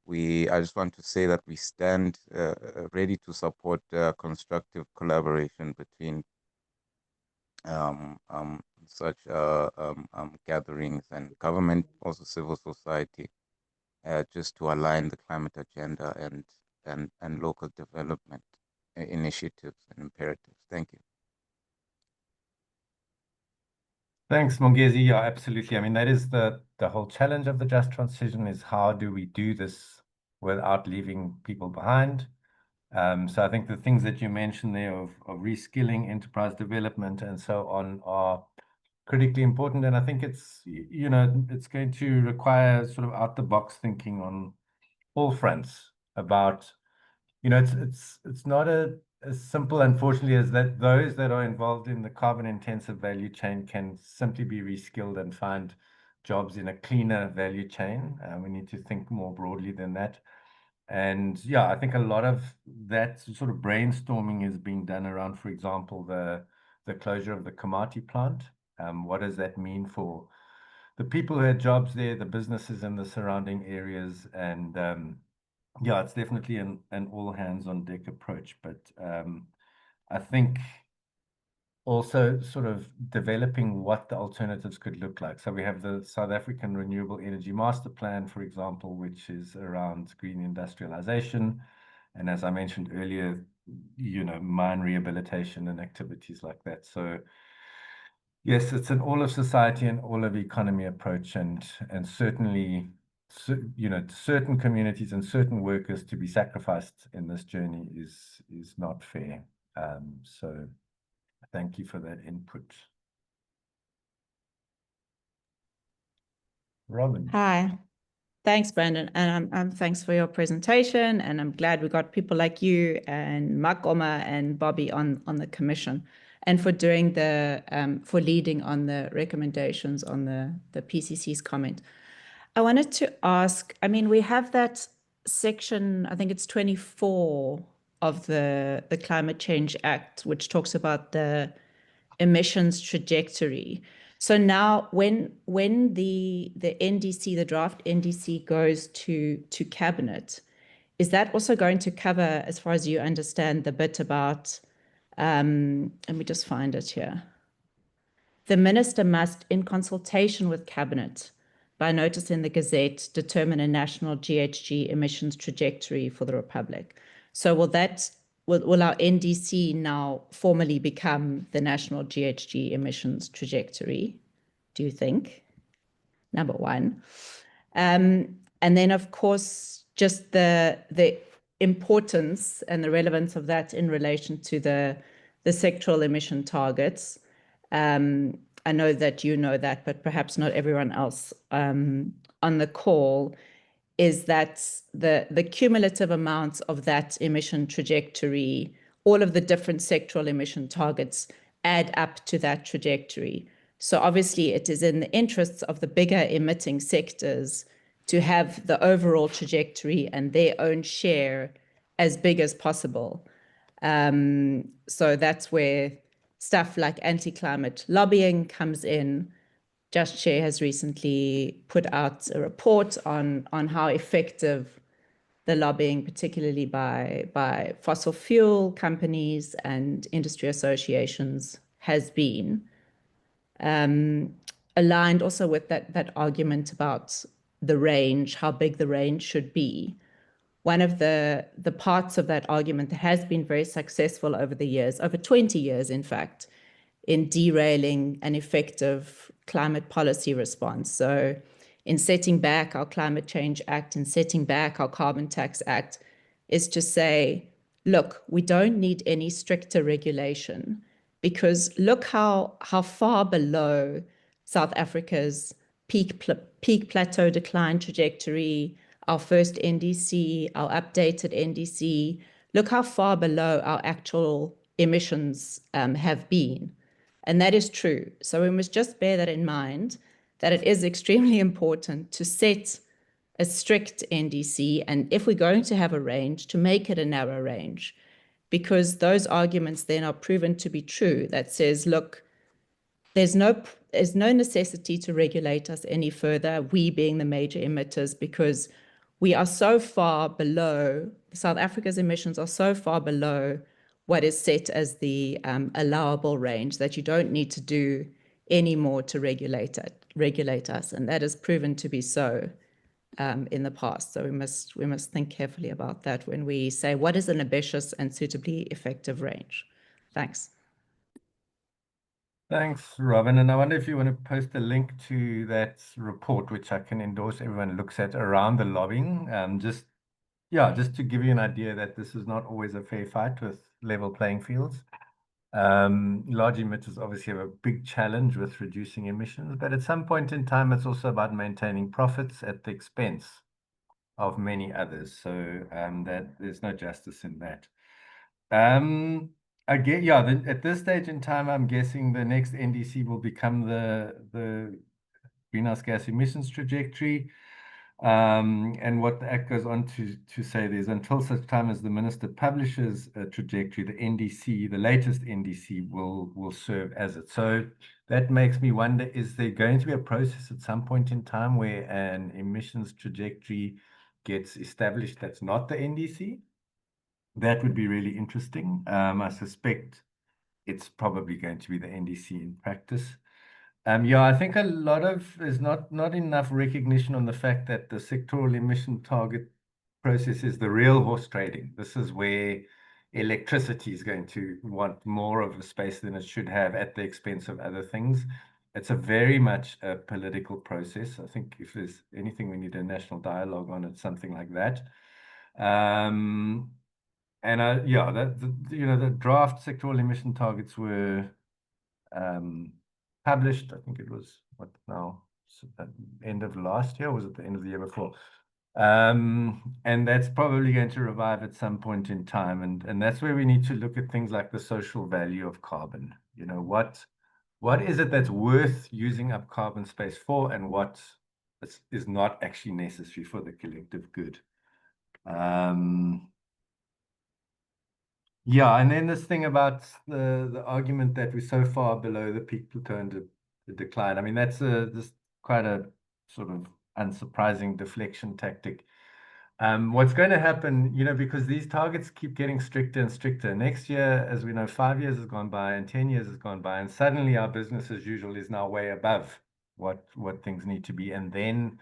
I just want to say that we stand ready to support constructive collaboration between such gatherings and government, also civil society, just to align the climate agenda and local development initiatives and imperatives. Thank you. Thanks, Mongezi. Yeah, absolutely. I mean, that is the whole challenge of the just transition, is how do we do this without leaving people behind? So I think the things that you mentioned there of reskilling, enterprise development, and so on are critically important. And I think it's, it's going to require sort of out-the-box thinking on all fronts about, it's not as simple, unfortunately, as that those that are involved in the carbon intensive value chain can simply be reskilled and find jobs in a cleaner value chain. We need to think more broadly than that. And yeah, I think a lot of that sort of brainstorming is being done around, for example, the closure of the Komati plant. What does that mean for the people who had jobs there, the businesses in the surrounding areas? And yeah, it's definitely an all hands on deck approach. But I think also sort of developing what the alternatives could look like. So we have the South African Renewable Energy Master Plan, for example, which is around green industrialization. And as I mentioned earlier, mine rehabilitation and activities like that. So yes, it's an all of society and all of economy approach, and certainly, certain communities and certain workers to be sacrificed in this journey is not fair. So thank you for that input. Robin. Hi. Thanks, Brandon. And thanks for your presentation. And I'm glad we got people like you and Makoma and Bobby on the commission, and for doing for leading on the recommendations on the PCC's comment. I wanted to ask, I mean, we have that section, I think it's 24 of the Climate Change Act, which talks about the emissions trajectory. So now when the NDC, the draft NDC goes to cabinet, is that also going to cover, as far as you understand, the bit about, let me just find it here. The minister must, in consultation with cabinet, by notice in the Gazette, determine a national GHG emissions trajectory for the Republic. So will our NDC now formally become the national GHG emissions trajectory, do you think? Number one. And then, of course, just the importance and the relevance of that in relation to the sectoral emission targets. I know that you know that, but perhaps not everyone else on the call, is that the cumulative amounts of that emission trajectory, all of the different sectoral emission targets add up to that trajectory. So obviously it is in the interests of the bigger emitting sectors to have the overall trajectory and their own share as big as possible. So that's where stuff like anti-climate lobbying comes in. Just Share has recently put out a report on how effective the lobbying, particularly by fossil fuel companies and industry associations, has been. Aligned also with that argument about the range, how big the range should be. One of the parts of that argument that has been very successful over the years, over 20 years, in fact, in derailing an effective climate policy response. So in setting back our Climate Change Act and setting back our Carbon Tax Act, is to say, look, we don't need any stricter regulation, because look how far below South Africa's peak plateau decline trajectory, our first NDC, our updated NDC, look how far below our actual emissions have been. And that is true. So we must just bear that in mind, that it is extremely important to set a strict NDC, and if we're going to have a range, to make it a narrow range, because those arguments then are proven to be true, that says, look, there's no necessity to regulate us any further, we being the major emitters, because we are so far below, South Africa's emissions are so far below what is set as the allowable range that you don't need to do any more to regulate us. And that has proven to be so in the past. So we must think carefully about that when we say what is an ambitious and suitably effective range. Thanks. Thanks, Robin. And I wonder if you want to post a link to that report, which I can endorse everyone looks at around the lobbying. Just to give you an idea that this is not always a fair fight with level playing fields. Large emitters obviously have a big challenge with reducing emissions, but at some point in time, it's also about maintaining profits at the expense of many others. So that there's no justice in that. At this stage in time, I'm guessing the next NDC will become the greenhouse gas emissions trajectory. And what the Act goes on to say is until such time as the minister publishes a trajectory, the NDC, the latest NDC, will serve as it. So that makes me wonder, is there going to be a process at some point in time where an emissions trajectory gets established that's not the NDC? That would be really interesting. I suspect it's probably going to be the NDC in practice. I think a lot of there's not enough recognition on the fact that the sectoral emission target process is the real horse trading. This is where electricity is going to want more of a space than it should have at the expense of other things. It's a very much a political process. I think if there's anything we need a national dialogue on, it's something like that. The draft sectoral emission targets were published. I think it was end of last year, or was it the end of the year before? And that's probably going to revive at some point in time, and that's where we need to look at things like the social value of carbon. What is it that's worth using up carbon space for, and what is not actually necessary for the collective good. And then this thing about the argument that we're so far below the peak plateau and the decline. I mean, that's just quite a sort of unsurprising deflection tactic. What's going to happen, because these targets keep getting stricter and stricter. Next year, as we know, 5 years has gone by and 10 years has gone by, and suddenly our business as usual is now way above what things need to be. And then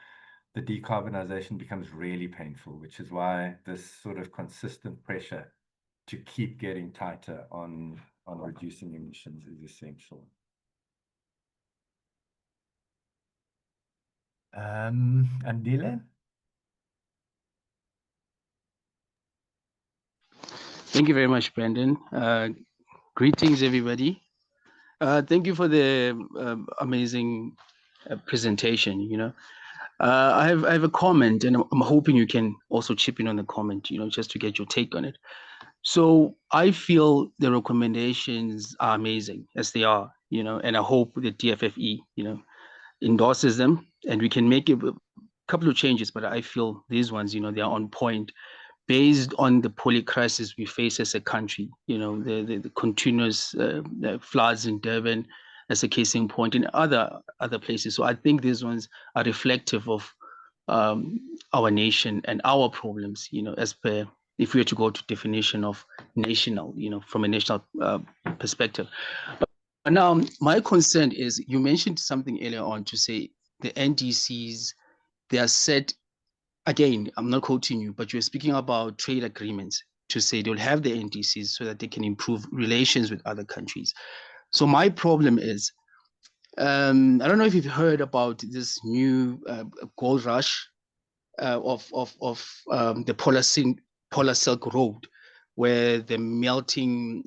the decarbonization becomes really painful, which is why this sort of consistent pressure to keep getting tighter on reducing emissions is essential. Andile? Thank you very much, Brandon. Greetings, everybody. Thank you for the amazing presentation. I have a comment, and I'm hoping you can also chip in on the comment, just to get your take on it. So I feel the recommendations are amazing as they are, and I hope the DFFE, endorses them, and we can make a couple of changes, but I feel these ones, they are on point based on the polycrisis we face as a country, the continuous floods in Durban as a case in point in other places. So I think these ones are reflective of our nation and our problems, as per, if we were to go to definition of national, from a national perspective. But now my concern is, you mentioned something earlier on to say the NDCs, they are set, again, I'm not quoting you, but you're speaking about trade agreements to say they'll have the NDCs so that they can improve relations with other countries. So my problem is, I don't know if you've heard about this new gold rush of the Polar Silk Road, where the melting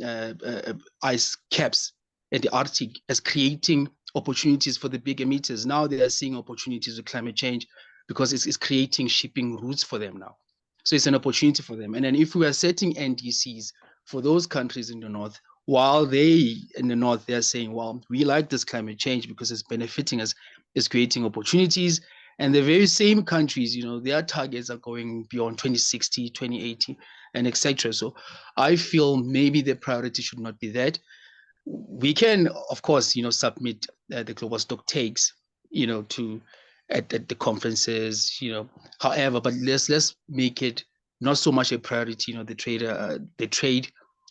ice caps in the Arctic is creating opportunities for the big emitters. Now they are seeing opportunities with climate change because it's creating shipping routes for them now. So it's an opportunity for them. And then if we are setting NDCs for those countries in the north, while they in the north, they're saying, well, we like this climate change because it's benefiting us, it's creating opportunities. And the very same countries, their targets are going beyond 2060, 2080, and etc. So I feel maybe the priority should not be that. We can, of course, submit the global stock takes, to at the conferences, however, but let's make it not so much a priority, the trade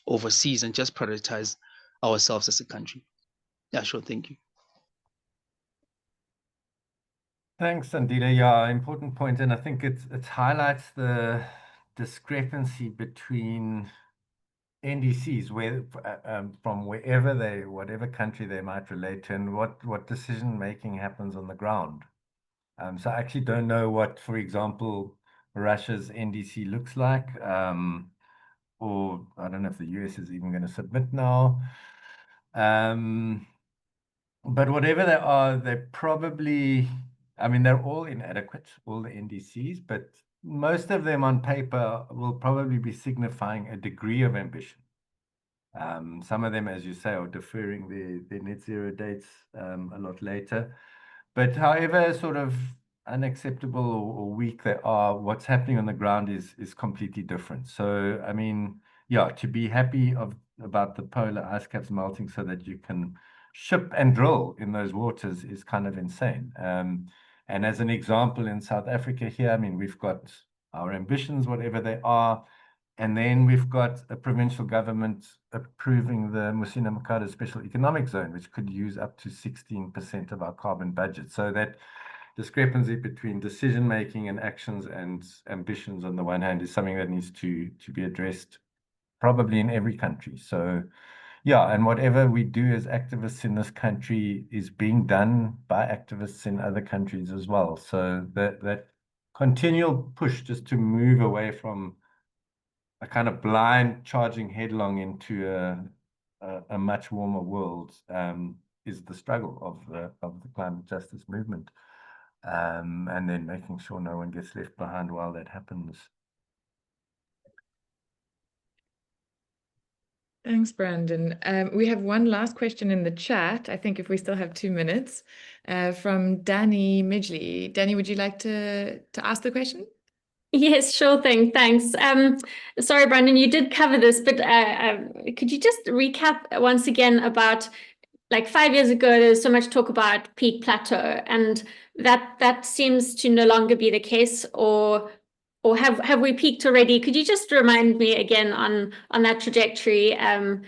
overseas, and just prioritize ourselves as a country. Yeah, sure. Thank you. Thanks, Sandile. Yeah, important point, and I think it highlights the discrepancy between NDCs, from whatever country they might relate to, and what decision making happens on the ground. So I actually don't know what, for example, Russia's NDC looks like, or I don't know if the US is even going to submit now. But whatever they are, they're probably, I mean, they're all inadequate, all the NDCs, but most of them on paper will probably be signifying a degree of ambition. Some of them, as you say, are deferring their net zero dates a lot later. But however sort of unacceptable or weak they are, what's happening on the ground is completely different. So, I mean, yeah, to be happy about the polar ice caps melting so that you can ship and drill in those waters is kind of insane. And as an example, in South Africa here, I mean, we've got our ambitions, whatever they are, and then we've got a provincial government approving the Musina Makata Special Economic Zone, which could use up to 16% of our carbon budget. So that discrepancy between decision making and actions and ambitions on the one hand is something that needs to be addressed probably in every country. So yeah, and whatever we do as activists in this country is being done by activists in other countries as well. So that continual push just to move away from a kind of blind charging headlong into a much warmer world is the struggle of the climate justice movement, and then making sure no one gets left behind while that happens. Thanks, Brandon. We have one last question in the chat, I think if we still have 2 minutes, from Danny Midgley. Danny, would you like to ask the question? Yes, sure thing. Thanks. Sorry, Brandon, you did cover this, but could you just recap once again about, like 5 years ago, there was so much talk about peak plateau, and that seems to no longer be the case, or have we peaked already? Could you just remind me again on that trajectory? And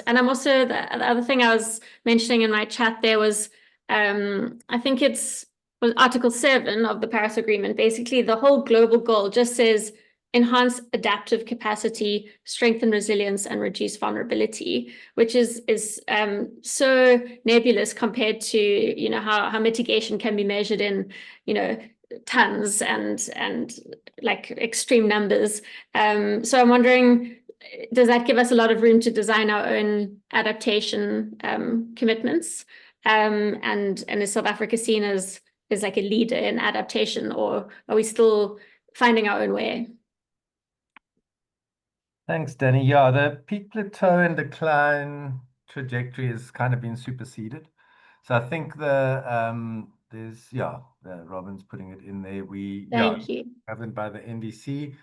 I'm also, the other thing I was mentioning in my chat there was, I think was Article 7 of the Paris Agreement. Basically, the whole global goal just says enhance adaptive capacity, strengthen resilience, and reduce vulnerability, which is so nebulous compared to how mitigation can be measured in tons and like extreme numbers. So I'm wondering, does that give us a lot of room to design our own adaptation commitments? And is South Africa seen as like a leader in adaptation, or are we still finding our own way? Thanks, Danny. Yeah, the peak plateau and decline trajectory has kind of been superseded. So I think Robin's putting it in there. Thank you. Governed by the NDC.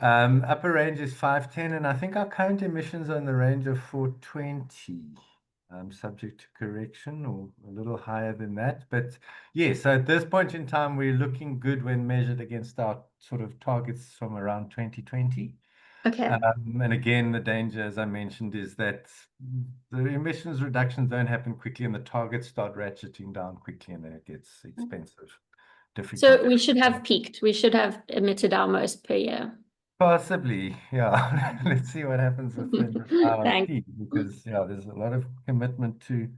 Upper range is 510, and I think our current emissions are in the range of 420, subject to correction, or a little higher than that. But yeah, so at this point in time, we're looking good when measured against our sort of targets from around 2020. Okay. And again, the danger, as I mentioned, is that the emissions reductions don't happen quickly, and the targets start ratcheting down quickly, and then it gets expensive, difficult. So we should have peaked. We should have emitted our most per year. Possibly, yeah. Let's see what happens with our peak, because there's a lot of commitment to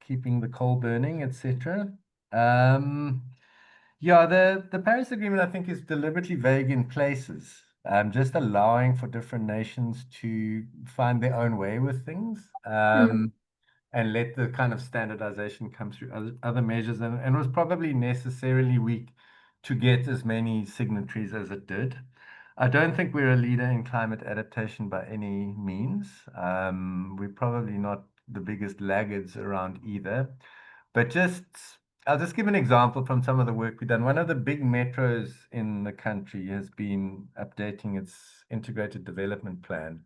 keeping the coal burning, etc. The Paris Agreement, I think, is deliberately vague in places, just allowing for different nations to find their own way with things, and let the kind of standardization come through other measures, and was probably necessarily weak to get as many signatories as it did. I don't think we're a leader in climate adaptation by any means. We're probably not the biggest laggards around either. But I'll just give an example from some of the work we've done. One of the big metros in the country has been updating its integrated development plan.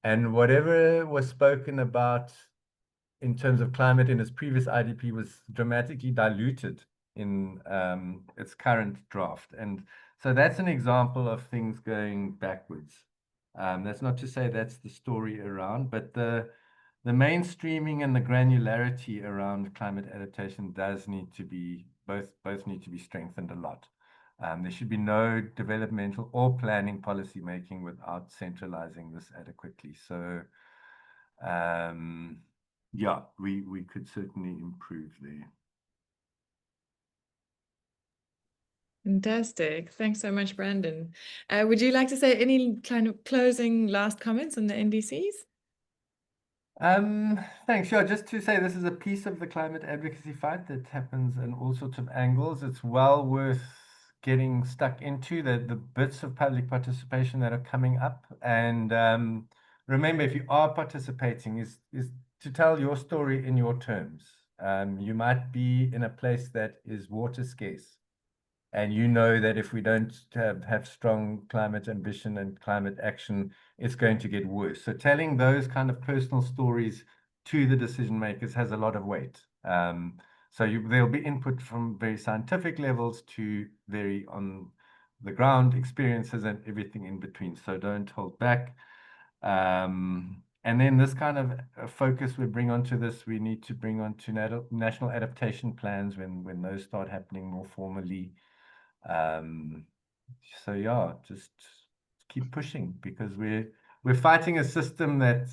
And whatever was spoken about in terms of climate in its previous IDP was dramatically diluted in its current draft. And so that's an example of things going backwards. That's not to say that's the story around, but the mainstreaming and the granularity around climate adaptation does need to be, both need to be strengthened a lot. There should be no developmental or planning policy making without centralizing this adequately. So, yeah, we could certainly improve there. Fantastic. Thanks so much, Brandon. Would you like to say any kind of closing last comments on the NDCs? Thanks. Sure. Just to say, this is a piece of the climate advocacy fight that happens in all sorts of angles. It's well worth getting stuck into the bits of public participation that are coming up. And remember, if you are participating, is to tell your story in your terms. You might be in a place that is water scarce. And you know that if we don't have strong climate ambition and climate action, it's going to get worse. So telling those kind of personal stories to the decision makers has a lot of weight. So there'll be input from very scientific levels to very on the ground experiences and everything in between. So don't hold back. And then this kind of focus we bring onto this, we need to bring onto national adaptation plans when those start happening more formally. So yeah, just keep pushing because we're fighting a system that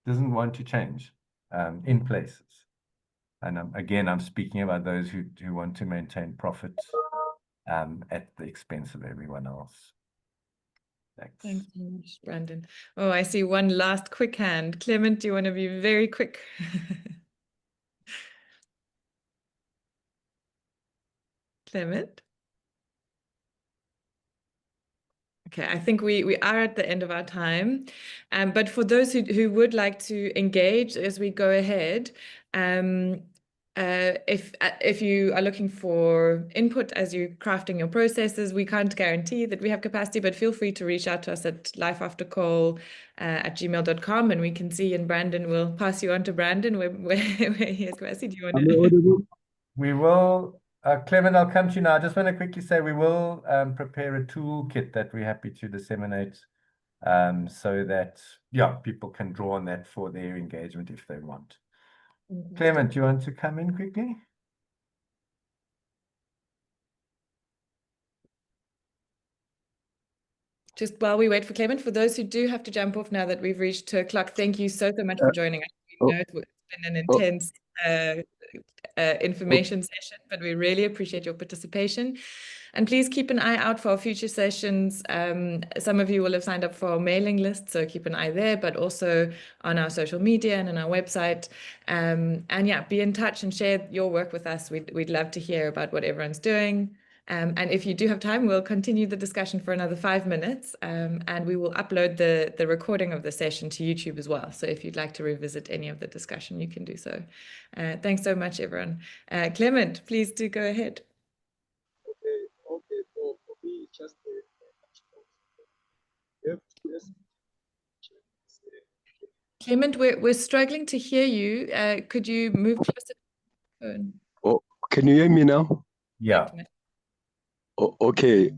doesn't want to change in places. And again, I'm speaking about those who want to maintain profits at the expense of everyone else. Thanks. Thanks so much, Brandon. Oh, I see one last quick hand. Clement, do you want to be very quick? Clement? Okay, I think we are at the end of our time. But for those who would like to engage as we go ahead, if you are looking for input as you're crafting your processes, we can't guarantee that we have capacity, but feel free to reach out to us at lifeaftercall@gmail.com, and we can see, and Brandon will pass you on to Brandon where he has capacity. Do you want to? We will, Clement, I'll come to you now. I just want to quickly say we will prepare a toolkit that we're happy to disseminate so that, yeah, people can draw on that for their engagement if they want. Clement, do you want to come in quickly? Just while we wait for Clement, for those who do have to jump off now that we've reached 2:00, thank you so much for joining us. We know it's been an intense information session, but we really appreciate your participation. And please keep an eye out for our future sessions. Some of you will have signed up for our mailing list, so keep an eye there, but also on our social media and on our website. And yeah, be in touch and share your work with us. We'd love to hear about what everyone's doing. And if you do have time, we'll continue the discussion for another 5 minutes, and we will upload the recording of the session to YouTube as well. So if you'd like to revisit any of the discussion, you can do so. Thanks so much, everyone. Clement, please do go ahead. Okay, for me, just Clement, we're struggling to hear you. Could you move closer to the phone? Oh, can you hear me now? Yeah. Oh, okay.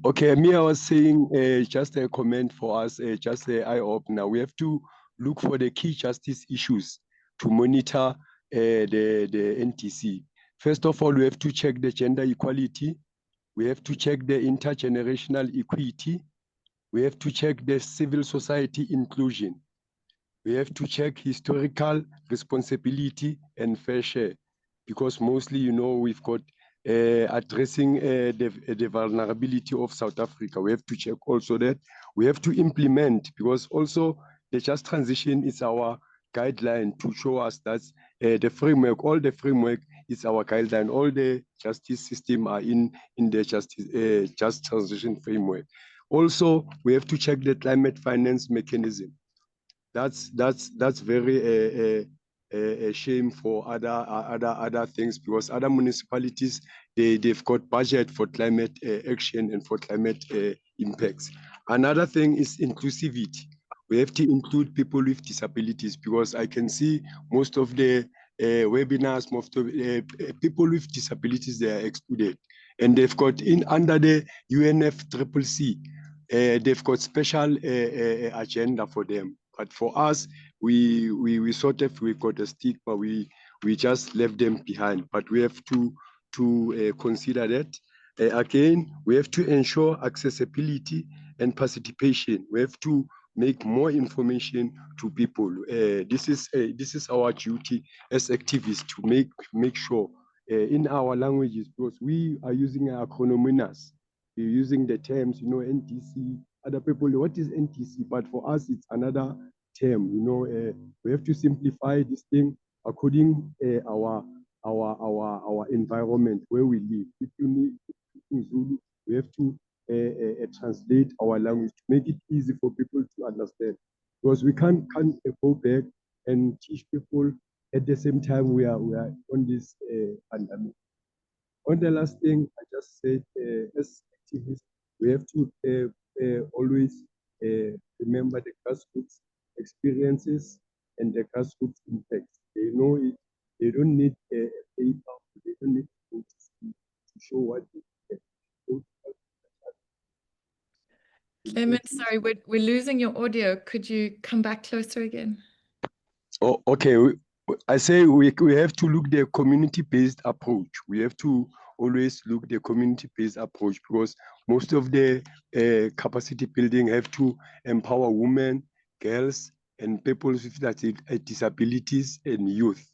Okay, me, I was saying just a comment for us, just an eye-opener. We have to look for the key justice issues to monitor the NTC. First of all, we have to check the gender equality. We have to check the intergenerational equity. We have to check the civil society inclusion. We have to check historical responsibility and fair share, because mostly, you know, we've got addressing the vulnerability of South Africa. We have to check also that. We have to implement, because also the just transition is our guideline to show us that the framework, all the framework is our guideline. All the justice system are in the just transition framework. Also, we have to check the climate finance mechanism. That's very a shame for other things, because other municipalities, they've got budget for climate action and for climate impacts. Another thing is inclusivity. We have to include people with disabilities, because I can see most of the webinars, most of people with disabilities, they are excluded, and they've got under the UNFCCC, they've got special agenda for them. But for us, we sort of, we got a stigma. We just left them behind. But we have to consider that. Again, we have to ensure accessibility and participation. We have to make more information to people. This is our duty as activists, to make sure in our languages, because we are using acronyms. We're using the terms, NDC, other people, what is NDC? But for us, it's another term, we have to simplify this thing according our environment where we live. If you need Zulu, we have to translate our language to make it easy for people to understand, because we can't go back and teach people at the same time we are on this pandemic. On the last thing, I just said, as activists, we have to always remember the grassroots experiences and the grassroots impacts. They know it. They don't need a paper. They don't need to show what they get. Clement, sorry, we're losing your audio. Could you come back closer again? Oh, okay. I say we have to look the community-based approach. We have to always look the community-based approach, because most of the capacity building have to empower women, girls, and people with disabilities and youth.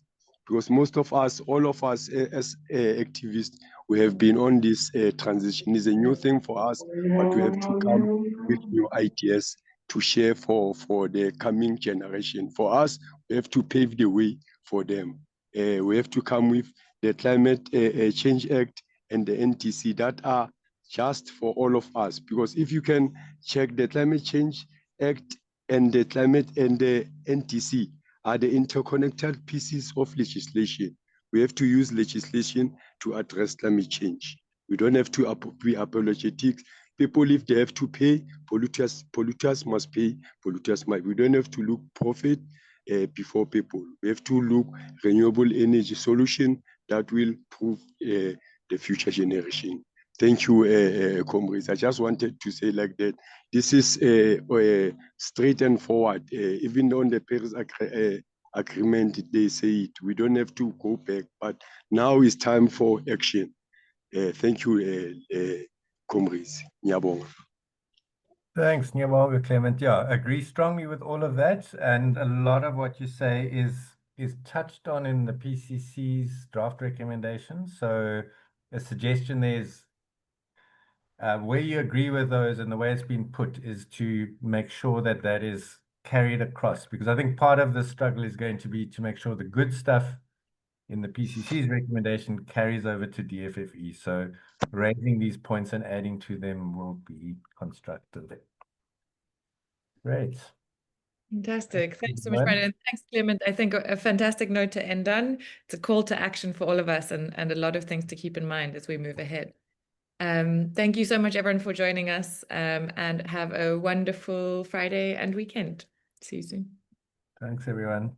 Because most of us, all of us as activists, we have been on this transition. It's a new thing for us, but we have to come with new ideas to share for the coming generation. For us, we have to pave the way for them. We have to come with the Climate Change Act and the NDC that are just for all of us. Because if you can check the Climate Change Act and the climate and the NDC are the interconnected pieces of legislation. We have to use legislation to address climate change. We don't have to be apologetic. People, if they have to pay, polluters must pay, we don't have to look profit before people. We have to look renewable energy solution that will prove the future generation. Thank you, comrades. I just wanted to say like that. This is straight and forward. Even on the Paris agreement, they say it. We don't have to go back, but now it's time for action. Thank you, comrades. Nyabonga. Thanks, Nyabonga, Clement. Yeah, agree strongly with all of that. And a lot of what you say is touched on in the PCC's draft recommendations. So a suggestion is where you agree with those and the way it's been put is to make sure that that is carried across, because I think part of the struggle is going to be to make sure the good stuff in the PCC's recommendation carries over to DFFE. So raising these points and adding to them will be constructive. Great. Fantastic. Thanks so much, Brandon. Thanks, Clement. I think a fantastic note to end on. It's a call to action for all of us and a lot of things to keep in mind as we move ahead. Thank you so much, everyone, for joining us, and have a wonderful Friday and weekend. See you soon. Thanks, everyone.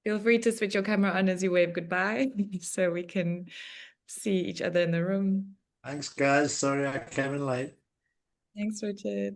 Feel free to switch your camera on as you wave goodbye so we can see each other in the room. Thanks, guys. Sorry I came in late. Thanks, Richard.